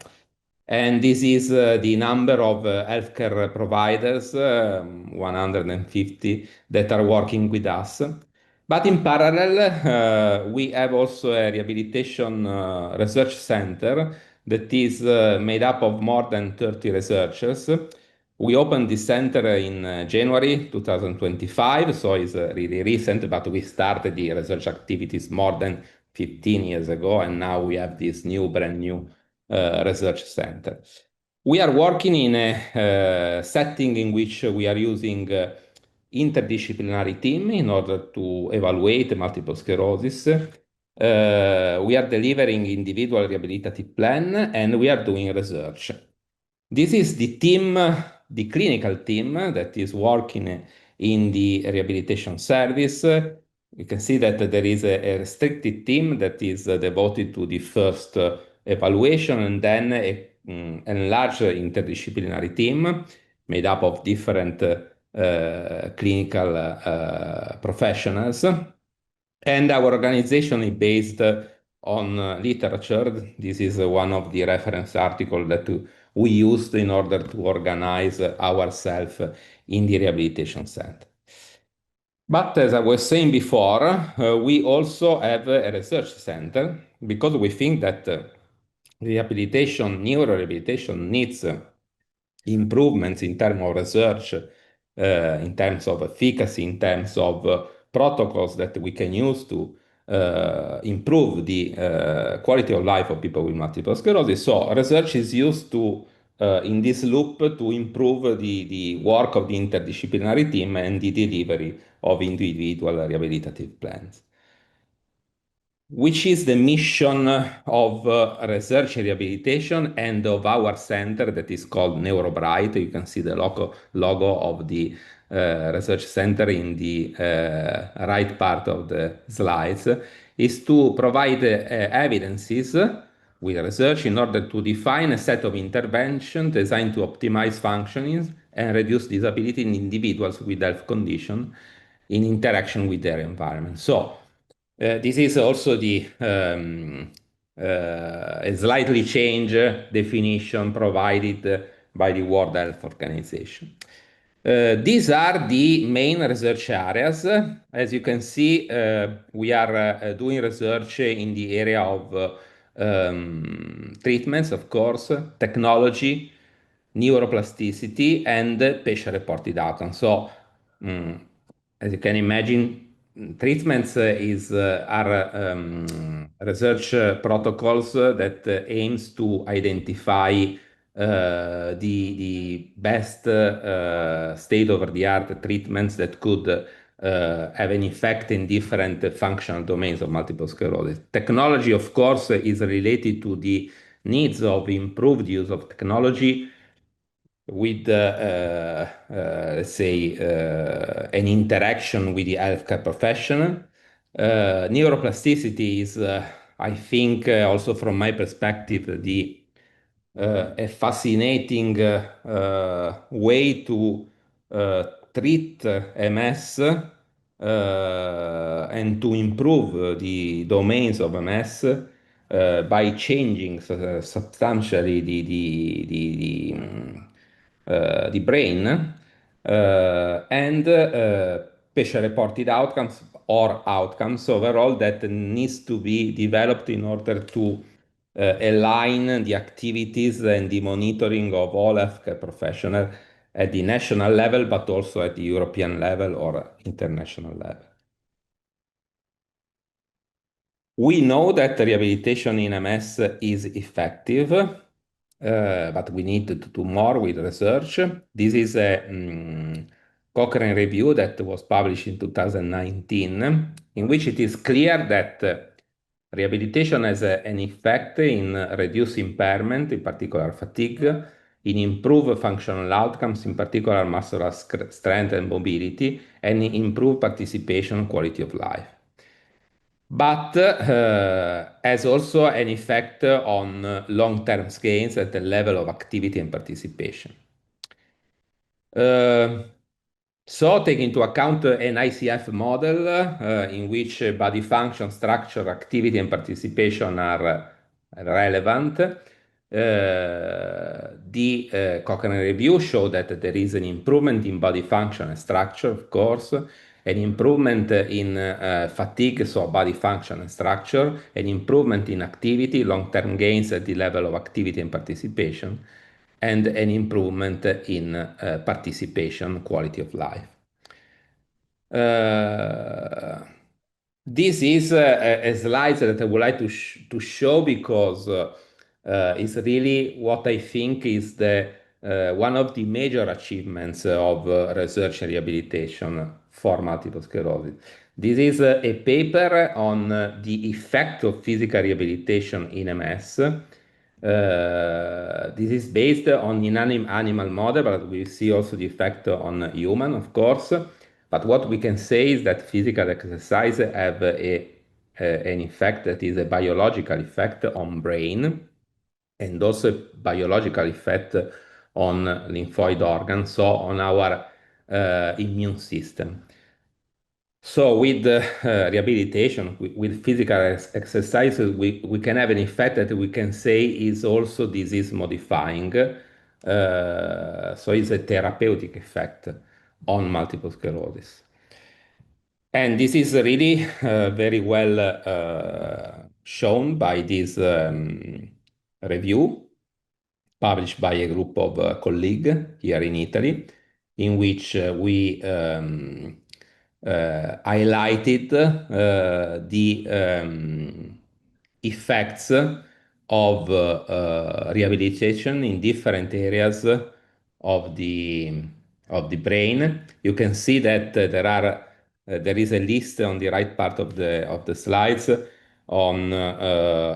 Speaker 8: And this is the number of healthcare providers, 150, that are working with us. But in parallel, we have also a rehabilitation research center that is made up of more than 30 researchers. We opened this center in January 2025, so it's really recent, but we started the research activities more than 15 years ago, and now we have this brand new research center. We are working in a setting in which we are using interdisciplinary team in order to evaluate multiple sclerosis. We are delivering individual rehabilitative plan, and we are doing research. This is the team, the clinical team that is working in the rehabilitation service. You can see that there is a restricted team that is devoted to the first evaluation, and then a large interdisciplinary team made up of different clinical professionals. And our organization is based on literature. This is one of the reference articles that we used in order to organize ourselves in the rehabilitation center. But as I was saying before, we also have a research center because we think that rehabilitation, neurorehabilitation needs improvements in terms of research, in terms of efficacy, in terms of protocols that we can use to improve the quality of life of people with multiple sclerosis. So research is used to, in this loop, to improve the work of the interdisciplinary team and the delivery of individual rehabilitative plans. Which is the mission of research and rehabilitation and of our center that is called NeuroBright. You can see the logo of the research center in the right part of the slides, is to provide evidences with research in order to define a set of interventions designed to optimize functioning and reduce disability in individuals with health condition in interaction with their environment. So this is also the a slightly changed definition provided by the World Health Organization. These are the main research areas. As you can see, we are doing research in the area of treatments, of course, technology, neuroplasticity, and patient-reported outcomes. So, as you can imagine, treatments are research protocols that aims to identify the best state-of-the-art treatments that could have an effect in different functional domains of multiple sclerosis. Technology, of course, is related to the needs of improved use of technology with, let's say, an interaction with the healthcare professional. Neuroplasticity is, I think, also from my perspective, a fascinating way to treat MS and to improve the domains of MS by changing substantially the brain and patient-reported outcomes or outcomes overall that needs to be developed in order to align the activities and the monitoring of all healthcare professionals at the national level, but also at the European level or international level. We know that rehabilitation in MS is effective, but we need to do more with research. This is a Cochrane review that was published in 2019, in which it is clear that rehabilitation has an effect in reduce impairment, in particular fatigue, in improve functional outcomes, in particular muscular strength and mobility, and improve participation quality of life. But has also an effect on long-term gains at the level of activity and participation. So take into account an ICF model in which body function, structure, activity, and participation are relevant. The Cochrane review showed that there is an improvement in body function and structure, of course, an improvement in fatigue, so body function and structure, an improvement in activity, long-term gains at the level of activity and participation, and an improvement in participation, quality of life. This is a slide that I would like to show because it's really what I think is one of the major achievements of research and rehabilitation for multiple sclerosis. This is a paper on the effect of physical rehabilitation in MS. This is based on inanimate animal model, but we see also the effect on human, of course. But what we can say is that physical exercise have an effect that is a biological effect on brain and also a biological effect on lymphoid organs, so on our immune system. So with rehabilitation, with physical exercises, we can have an effect that we can say is also disease modifying. So it's a therapeutic effect on multiple sclerosis. And this is really very well shown by this review published by a group of colleagues here in Italy, in which we highlighted the effects of rehabilitation in different areas of the brain. You can see that there is a list on the right part of the slides on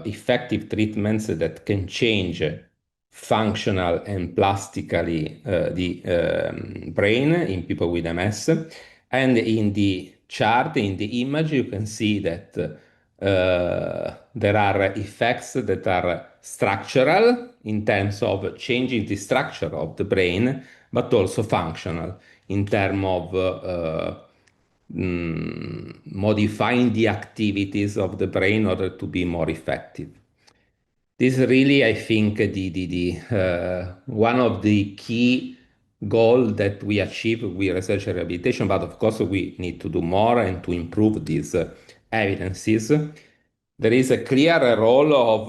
Speaker 8: effective treatments that can change functional and plastically the brain in people with MS. And in the chart, in the image, you can see that there are effects that are structural in terms of changing the structure of the brain, but also functional in terms of modifying the activities of the brain in order to be more effective. This is really, I think, the one of the key goals that we achieve with research and rehabilitation, but of course we need to do more and to improve these evidences. There is a clear role of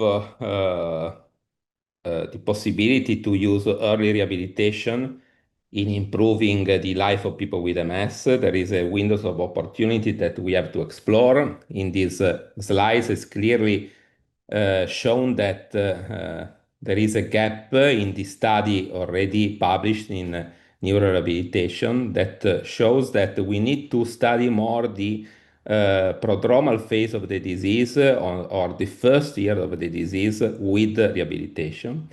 Speaker 8: the possibility to use early rehabilitation in improving the life of people with MS. There is a window of opportunity that we have to explore. In these slides, it's clearly shown that there is a gap in the study already published in neurorehabilitation that shows that we need to study more the prodromal phase of the disease or the first year of the disease with rehabilitation.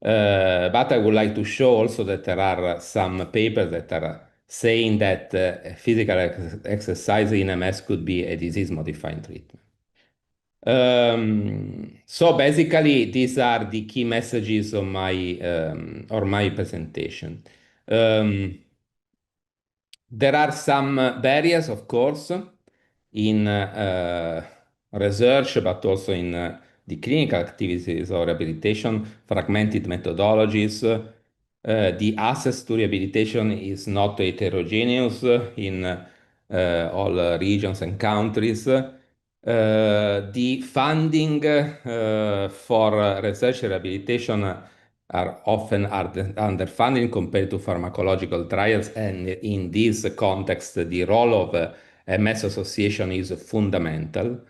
Speaker 8: But I would like to show also that there are some papers that are saying that physical exercise in MS could be a disease-modifying treatment. So basically, these are the key messages of my presentation. There are some barriers, of course, in research, but also in the clinical activities of rehabilitation, fragmented methodologies. The access to rehabilitation is not heterogeneous in all regions and countries. The funding for research and rehabilitation are often underfunded compared to pharmacological trials, and in this context, the role of MS association is fundamental.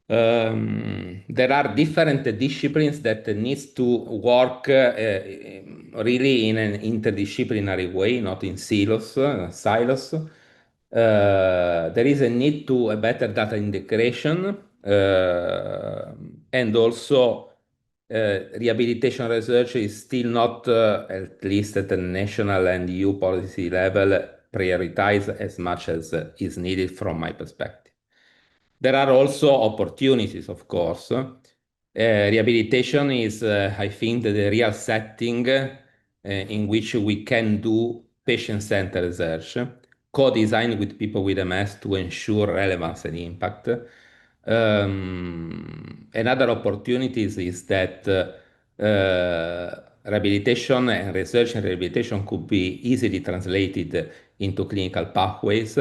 Speaker 8: There are different disciplines that needs to work really in an interdisciplinary way, not in silos. There is a need to a better data integration and also rehabilitation research is still not, at least at the national and EU policy level, prioritized as much as is needed from my perspective. There are also opportunities, of course. Rehabilitation is, I think, the real setting in which we can do patient-centered research, co-designed with people with MS to ensure relevance and impact. Another opportunity is that rehabilitation and research and rehabilitation could be easily translated into clinical pathways.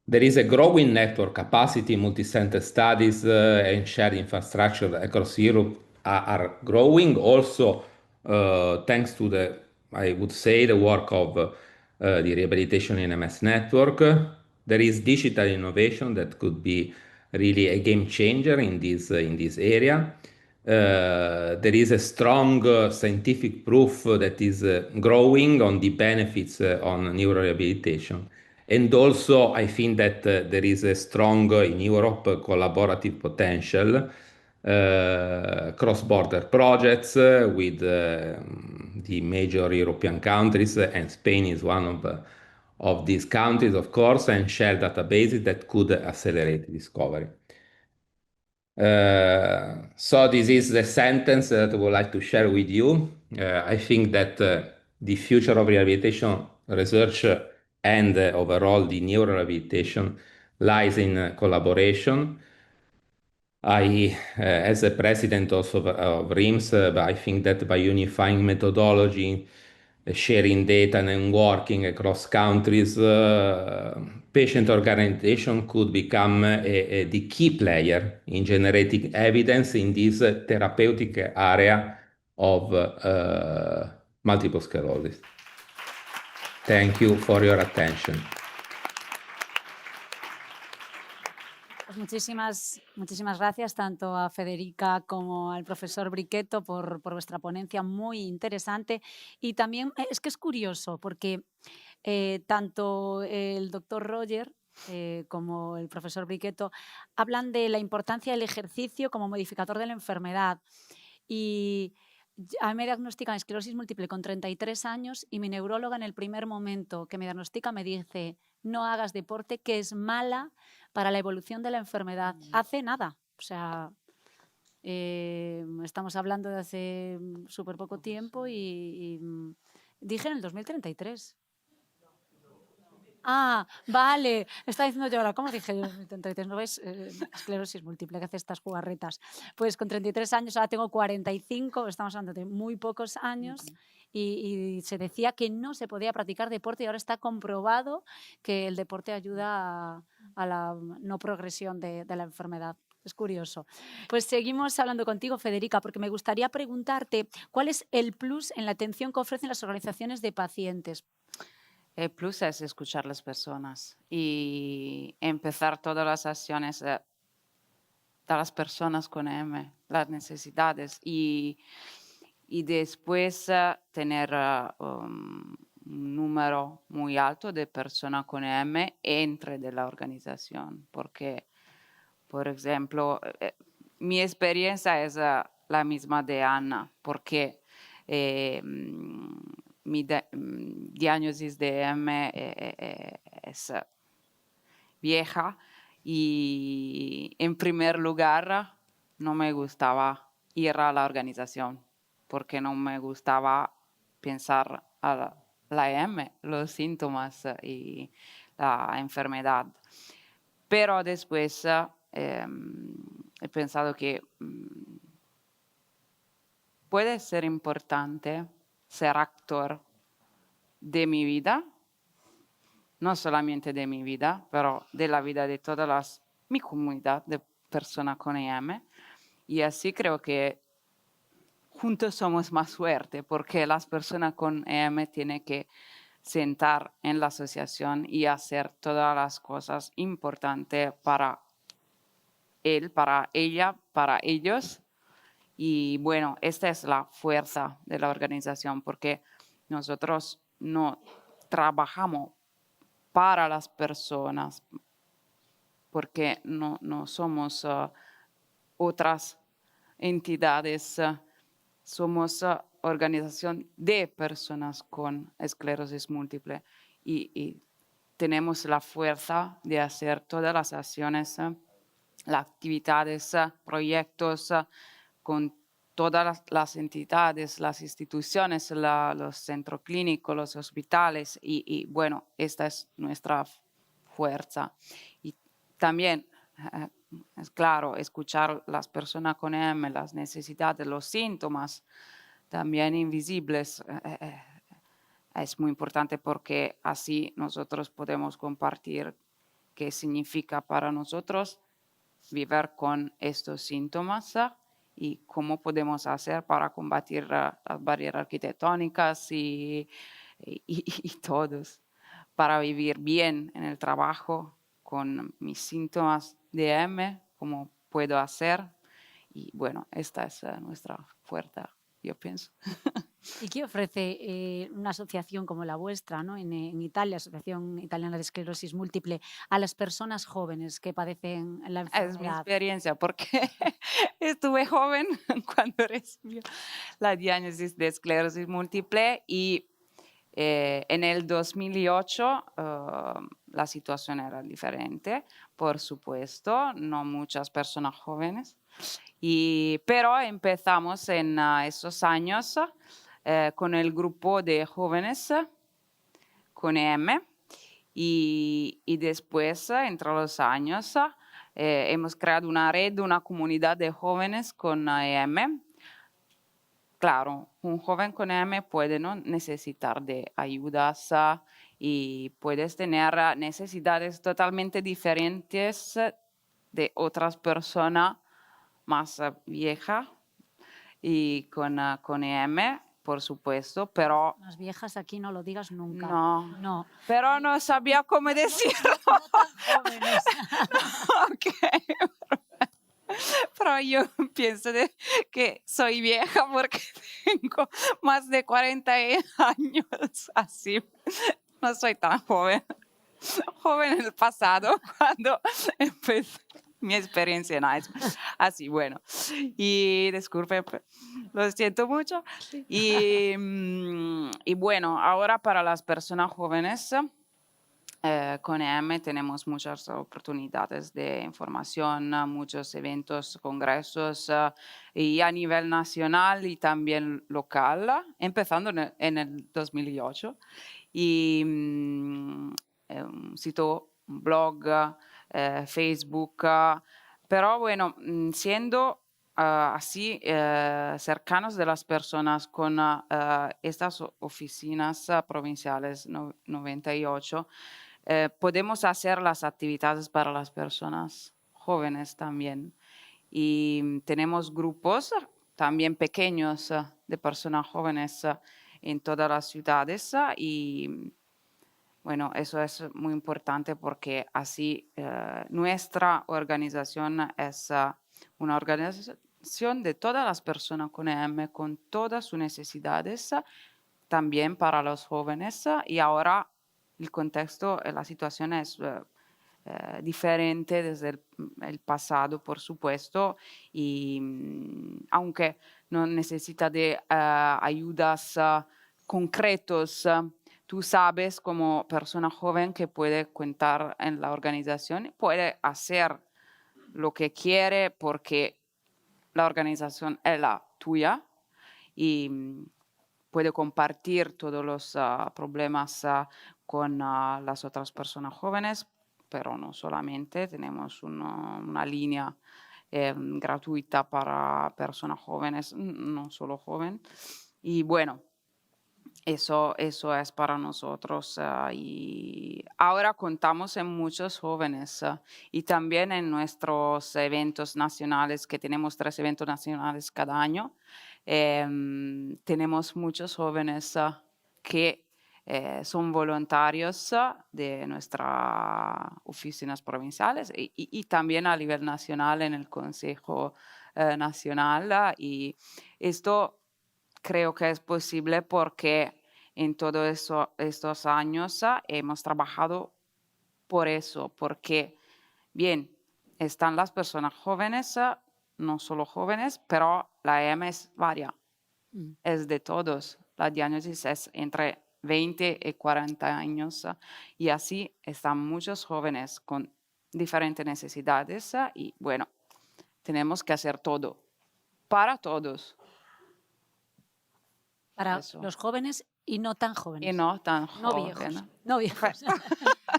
Speaker 8: There is a growing network capacity, multi-center studies and shared infrastructure across Europe are growing also thanks to the, I would say, the work of the Rehabilitation in MS network. There is digital innovation that could be really a game changer in this area. There is a strong scientific proof that is growing on the benefits on neurorehabilitation. And also, I think that there is a strong, in Europe, collaborative potential, cross-border projects with the major European countries, and Spain is one of these countries, of course, and shared databases that could accelerate discovery. So this is the sentence that I would like to share with you. I think that the future of rehabilitation research and overall the neurorehabilitation lies in collaboration. As a president also of RIMS, I think that by unifying methodology, sharing data and working across countries, patient organization could become the key player in generating evidence in this therapeutic area of multiple sclerosis. Thank you for your attention.
Speaker 1: Pues muchísimas gracias tanto a Federica como al profesor Briquetto por vuestra ponencia muy interesante. Y también es que es curioso porque tanto el doctor Roger como el profesor Briquetto hablan de la importancia del ejercicio como modificador de la enfermedad. Y a mí me diagnostican esclerosis múltiple con 33 años y mi neuróloga en el primer momento que me diagnostica me dice: no hagas deporte, que es mala para la evolución de la enfermedad. Hace nada, o sea, estamos hablando de hace súper poco tiempo y dije en el 2033. Ah, vale, estaba diciendo yo ahora, ¿cómo dije 2033? ¿No ves? Esclerosis múltiple, que hace estas jugarretas. Pues con 33 años, ahora tengo 45, estamos hablando de muy pocos años. Y se decía que no se podía practicar deporte y ahora está comprobado que el deporte ayuda a la no progresión de la enfermedad. Es curioso. Pues seguimos hablando contigo, Federica, porque me gustaría preguntarte cuál es el plus en la atención que ofrecen las organizaciones de pacientes.
Speaker 7: El plus es escuchar a las personas y empezar todas las acciones de las personas con EM, las necesidades y después tener un número muy alto de personas con EM entre de la organización, porque, por ejemplo, mi experiencia es la misma de Ana, porque mi diagnosis de EM es vieja y en primer lugar no me gustaba ir a la organización porque no me gustaba pensar a la EM, los síntomas y la enfermedad. Pero después he pensado que puede ser importante ser actor de mi vida, no solamente de mi vida, pero de la vida de toda mi comunidad de personas con EM. Y así creo que juntos somos más fuertes, porque las personas con EM tienen que sentar en la asociación y hacer todas las cosas importantes para él, para ella, para ellos. Y bueno, esta es la fuerza de la organización, porque nosotros no trabajamos para las personas, porque no somos otras entidades, somos organización de personas con esclerosis múltiple y tenemos la fuerza de hacer todas las acciones, las actividades, proyectos con todas las entidades, las instituciones, los centros clínicos, los hospitales y bueno, esta es nuestra fuerza. Y también, es claro, escuchar las personas con EM, las necesidades, los síntomas también invisibles, es muy importante porque así nosotros podemos compartir qué significa para nosotros vivir con estos síntomas y cómo podemos hacer para combatir las barreras arquitectónicas y todos, para vivir bien en el trabajo con mis síntomas de EM, cómo puedo hacer. Y bueno, esta es nuestra fuerza, yo pienso.
Speaker 1: ¿Y qué ofrece una asociación como la vuestra, ¿no? en Italia, Asociación Italiana de Esclerosis Múltiple, a las personas jóvenes que padecen la
Speaker 7: Es mi
Speaker 1: enfermedad?
Speaker 7: experiencia porque estuve joven cuando recibí la diagnosis de esclerosis múltiple y en el 2008 la situación era diferente, por supuesto, no muchas personas jóvenes, pero empezamos en esos años con el grupo de jóvenes con EM y después, entre los años, hemos creado una red, una comunidad de jóvenes con EM. Claro, un joven con EM puede no necesitar de ayudas y puedes tener necesidades totalmente diferentes de otras personas más viejas y con EM, por supuesto, pero
Speaker 1: Las viejas aquí no lo digas nunca.
Speaker 7: no,
Speaker 1: No.
Speaker 7: pero no sabía cómo decirlo.
Speaker 1: No tan jóvenes.
Speaker 7: Ok, pero yo pienso que soy vieja porque tengo más de 40 años, así no soy tan joven. Joven en el pasado, cuando empecé mi experiencia en AIS. Así, bueno. Y disculpe, lo siento mucho. Y bueno, ahora para las personas jóvenes, con EM tenemos muchas oportunidades de información, muchos eventos, congresos y a nivel nacional y también local, empezando en el 2008. Y un sitio, un blog, Facebook, pero bueno, siendo así cercanos de las personas con estas oficinas provinciales 98, podemos hacer las actividades para las personas jóvenes también. y tenemos grupos también pequeños de personas jóvenes en todas las ciudades y bueno, eso es muy importante porque así nuestra organización es una organización de todas las personas con EM, con todas sus necesidades, también para los jóvenes. Y ahora el contexto, la situación es diferente desde el pasado, por supuesto, y aunque no necesita de ayudas concretos, tú sabes como persona joven que puede contar en la organización, puede hacer lo que quiere porque la organización es la tuya y puede compartir todos los problemas con las otras personas jóvenes, pero no solamente, tenemos una línea gratuita para personas jóvenes, no solo jóvenes. Y bueno, eso es para nosotros y ahora contamos en muchos jóvenes y también en nuestros eventos nacionales, que tenemos 3 eventos nacionales cada año. Tenemos muchos jóvenes que son voluntarios de nuestras oficinas provinciales y también a nivel nacional en el Consejo Nacional. Y esto creo que es posible porque en todos estos años hemos trabajado por eso, porque, bien, están las personas jóvenes, no solo jóvenes, pero la EM es varia, es de todos. La diagnosis es entre 20 y 40 años y así están muchos jóvenes con diferentes necesidades y, bueno, tenemos que hacer todo, para todos.
Speaker 1: Para
Speaker 7: Eso.
Speaker 1: los jóvenes y no tan jóvenes.
Speaker 7: Y no tan
Speaker 1: No
Speaker 7: joven.
Speaker 1: viejos. No viejos.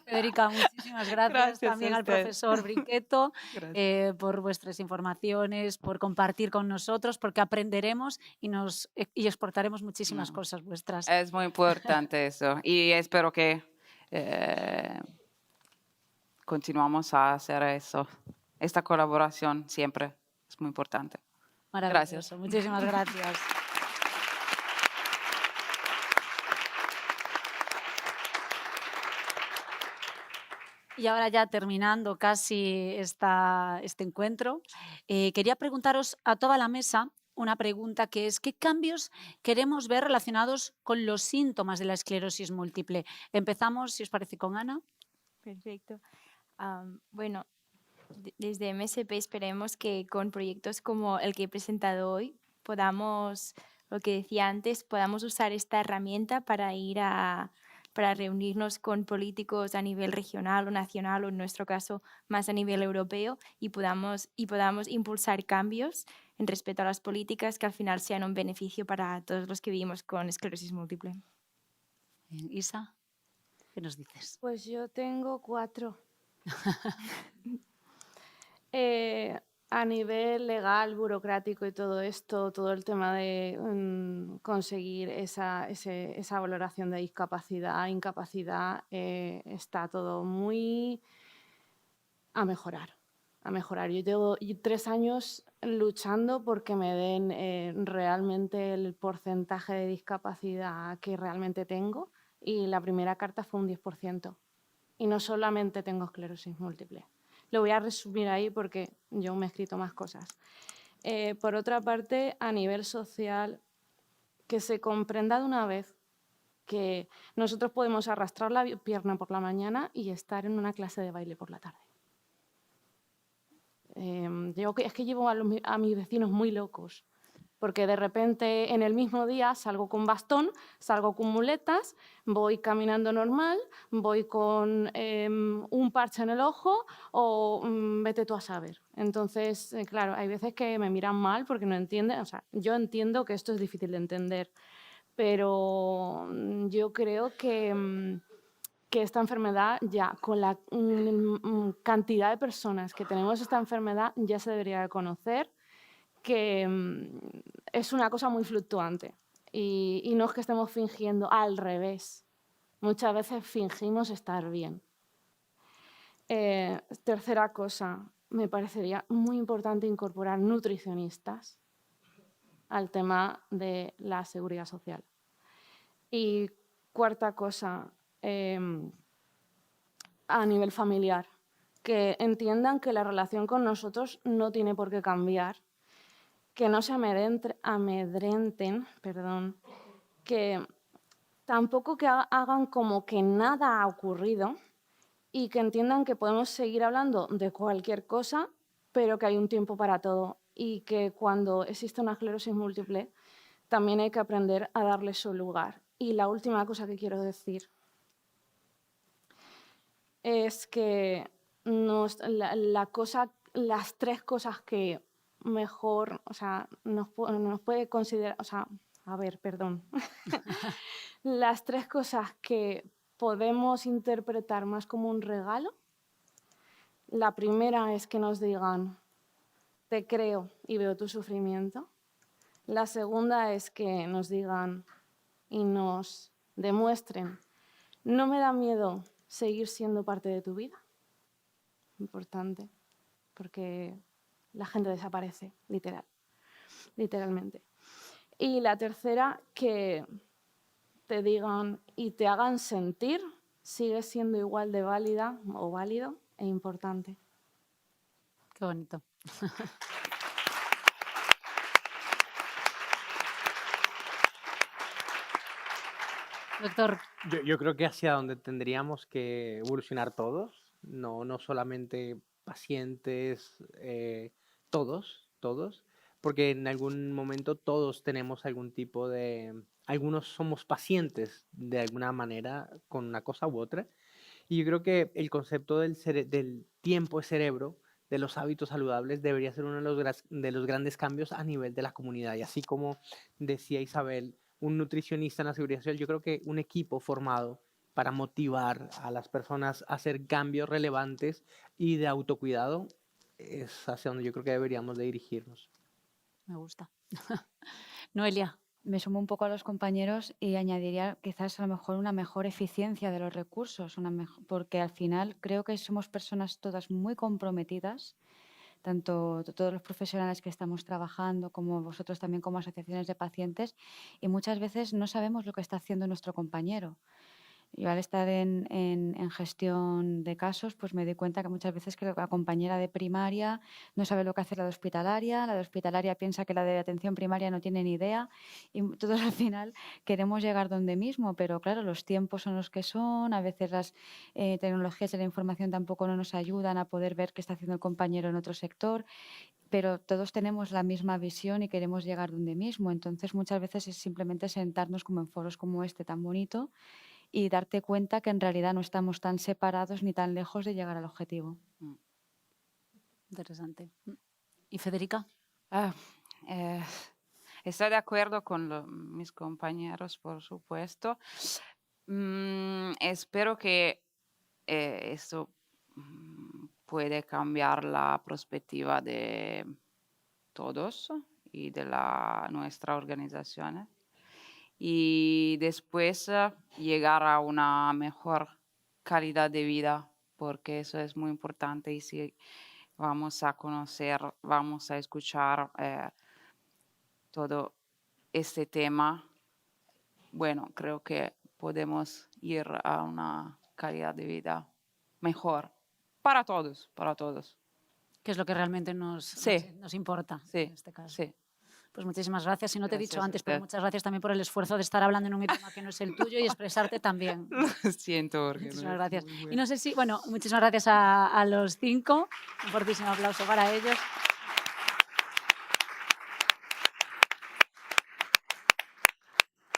Speaker 1: Federica, muchísimas gracias,
Speaker 7: Gracias
Speaker 1: también
Speaker 7: a
Speaker 1: al
Speaker 7: usted.
Speaker 1: profesor Brinqueto
Speaker 7: Gracias.
Speaker 1: por vuestras informaciones, por compartir con nosotros, porque aprenderemos y exportaremos muchísimas
Speaker 7: No.
Speaker 1: cosas vuestras.
Speaker 7: Es muy importante eso y espero que continuamos a hacer eso. Esta colaboración siempre es muy importante.
Speaker 1: Maravilloso.
Speaker 7: Gracias.
Speaker 1: Muchísimas gracias. Y ahora ya terminando casi este encuentro, quería preguntaros a toda la mesa una pregunta que es: ¿qué cambios queremos ver relacionados con los síntomas de la esclerosis múltiple? Empezamos, si os parece, con Ana.
Speaker 2: Perfecto. Bueno, desde MSP esperemos que con proyectos como el que he presentado hoy podamos, lo que decía antes, podamos usar esta herramienta para para reunirnos con políticos a nivel regional o nacional o en nuestro caso más a nivel europeo y podamos impulsar cambios en respecto a las políticas que al final sean un beneficio para todos los que vivimos con esclerosis múltiple.
Speaker 1: Isa, ¿qué nos dices?
Speaker 3: Pues yo tengo 4. A nivel legal, burocrático y todo esto, todo el tema de conseguir esa valoración de discapacidad, incapacidad, está todo muy a mejorar. Yo llevo 3 años luchando porque me den realmente el porcentaje de discapacidad que realmente tengo y la primera carta fue un 10%. Y no solamente tengo esclerosis múltiple. Lo voy a resumir ahí porque yo me he escrito más cosas. Por otra parte, a nivel social, que se comprenda de una vez que nosotros podemos arrastrar la pierna por la mañana y estar en una clase de baile por la tarde. Es que llevo a mis vecinos muy locos, porque de repente en el mismo día salgo con bastón, salgo con muletas, voy caminando normal, voy con un parche en el ojo o vete tú a saber. Entonces, claro, hay veces que me miran mal porque no entienden. O sea, yo entiendo que esto es difícil de entender, pero yo creo que esta enfermedad ya, con la cantidad de personas que tenemos esta enfermedad, ya se debería de conocer que es una cosa muy fluctuante y no es que estemos fingiendo, al revés. Muchas veces fingimos estar bien. Tercera cosa, me parecería muy importante incorporar nutricionistas al tema de la seguridad social. Y cuarta cosa, a nivel familiar, que entiendan que la relación con nosotros no tiene por qué cambiar, que no se amedrenten, que tampoco que hagan como que nada ha ocurrido y que entiendan que podemos seguir hablando de cualquier cosa, pero que hay un tiempo para todo y que cuando existe una esclerosis múltiple también hay que aprender a darle su lugar. Y la última cosa que quiero decir es que las tres cosas que mejor, o sea, nos puede considerar, o sea, a ver, perdón. Las tres cosas que podemos interpretar más como un regalo. La primera es que nos digan, te creo y veo tu sufrimiento. La segunda es que nos digan y nos demuestren, no me da miedo seguir siendo parte de tu vida. Importante, porque la gente desaparece, literalmente. Y la tercera, que te digan y te hagan sentir, sigues siendo igual de válida o válido e importante.
Speaker 1: Qué bonito. Doctor,
Speaker 5: Yo creo que hacia donde tendríamos que evolucionar todos, no solamente pacientes, todos, porque en algún momento todos tenemos algún tipo de... Algunos somos pacientes de alguna manera con una cosa u otra, y yo creo que el concepto del tiempo de cerebro, de los hábitos saludables, debería ser uno de los grandes cambios a nivel de la comunidad. Y así como decía Isabel, un nutricionista en la seguridad social, yo creo que un equipo formado para motivar a las personas a hacer cambios relevantes y de autocuidado es hacia donde yo creo que deberíamos de dirigirnos.
Speaker 1: me gusta. Noelia.
Speaker 6: Me sumo un poco a los compañeros y añadiría quizás a lo mejor una mejor eficiencia de los recursos, porque al final creo que somos personas todas muy comprometidas, tanto todos los profesionales que estamos trabajando como vosotros también como asociaciones de pacientes, y muchas veces no sabemos lo que está haciendo nuestro compañero. Yo al estar en gestión de casos, pues me doy cuenta que muchas veces que la compañera de primaria no sabe lo que hace la de hospitalaria piensa que la de atención primaria no tiene ni idea y todos al final queremos llegar donde mismo, pero claro, los tiempos son los que son, a veces las tecnologías de la información tampoco no nos ayudan a poder ver qué está haciendo el compañero en otro sector, pero todos tenemos la misma visión y queremos llegar donde mismo, entonces muchas veces es simplemente sentarnos como en foros como este tan bonito y darte cuenta que en realidad no estamos tan separados ni tan lejos de llegar al objetivo.
Speaker 1: Interesante. ¿Y Federica?
Speaker 7: Estoy de acuerdo con mis compañeros, por supuesto. Espero que esto puede cambiar la perspectiva de todos y de nuestra organización. Y después llegar a una mejor calidad de vida, porque eso es muy importante y si vamos a conocer, vamos a escuchar todo este tema, bueno, creo que podemos ir a una calidad de vida mejor para todos,
Speaker 1: Que es lo que realmente nos importa en este caso.
Speaker 7: Sí.
Speaker 1: Pues muchísimas gracias. Y no te he dicho
Speaker 7: Gracias a
Speaker 1: antes, pero
Speaker 7: usted.
Speaker 1: muchas gracias también por el esfuerzo de estar hablando en un idioma que no es el tuyo y expresarte también.
Speaker 7: Siento, porque
Speaker 1: Muchísimas gracias. Y no sé si, bueno, muchísimas gracias a los 5. Un fortísimo aplauso para ellos.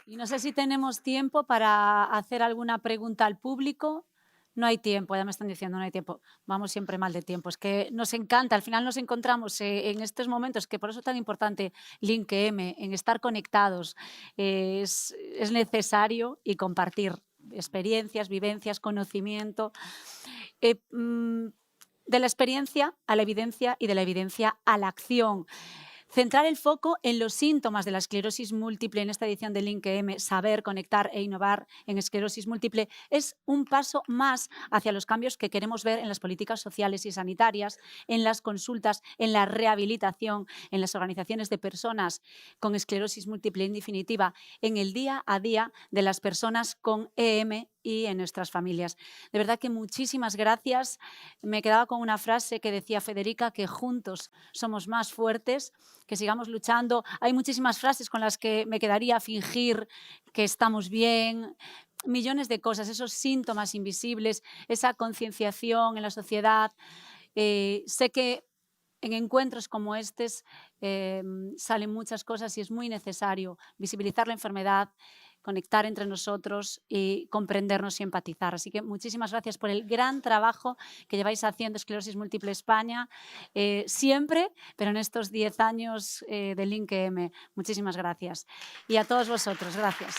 Speaker 1: Y no sé si tenemos tiempo para hacer alguna pregunta al público. No hay tiempo, ya me están diciendo, no hay tiempo. Vamos siempre mal de tiempo. Es que nos encanta, al final nos encontramos en estos momentos, que por eso es tan importante LINCM, en estar conectados. Es necesario y compartir experiencias, vivencias, conocimiento. De la experiencia a la evidencia y de la evidencia a la acción. Centrar el foco en los síntomas de la esclerosis múltiple en esta edición de Link-EM, saber, conectar e innovar en esclerosis múltiple, es un paso más hacia los cambios que queremos ver en las políticas sociales y sanitarias, en las consultas, en la rehabilitación, en las organizaciones de personas con esclerosis múltiple, en definitiva, en el día a día de las personas con EM y en nuestras familias. De verdad que muchísimas gracias. Me quedaba con una frase que decía Federica, que juntos somos más fuertes, que sigamos luchando. Hay muchísimas frases con las que me quedaría: fingir que estamos bien, millones de cosas, esos síntomas invisibles, esa concienciación en la sociedad. Sé que en encuentros como estos salen muchas cosas y es muy necesario visibilizar la enfermedad, conectar entre nosotros y comprendernos y empatizar. Así que muchísimas gracias por el gran trabajo que lleváis haciendo Esclerosis Múltiple España, siempre, pero en estos 10 años de Link-EM. Muchísimas gracias. Y a todos vosotros, gracias.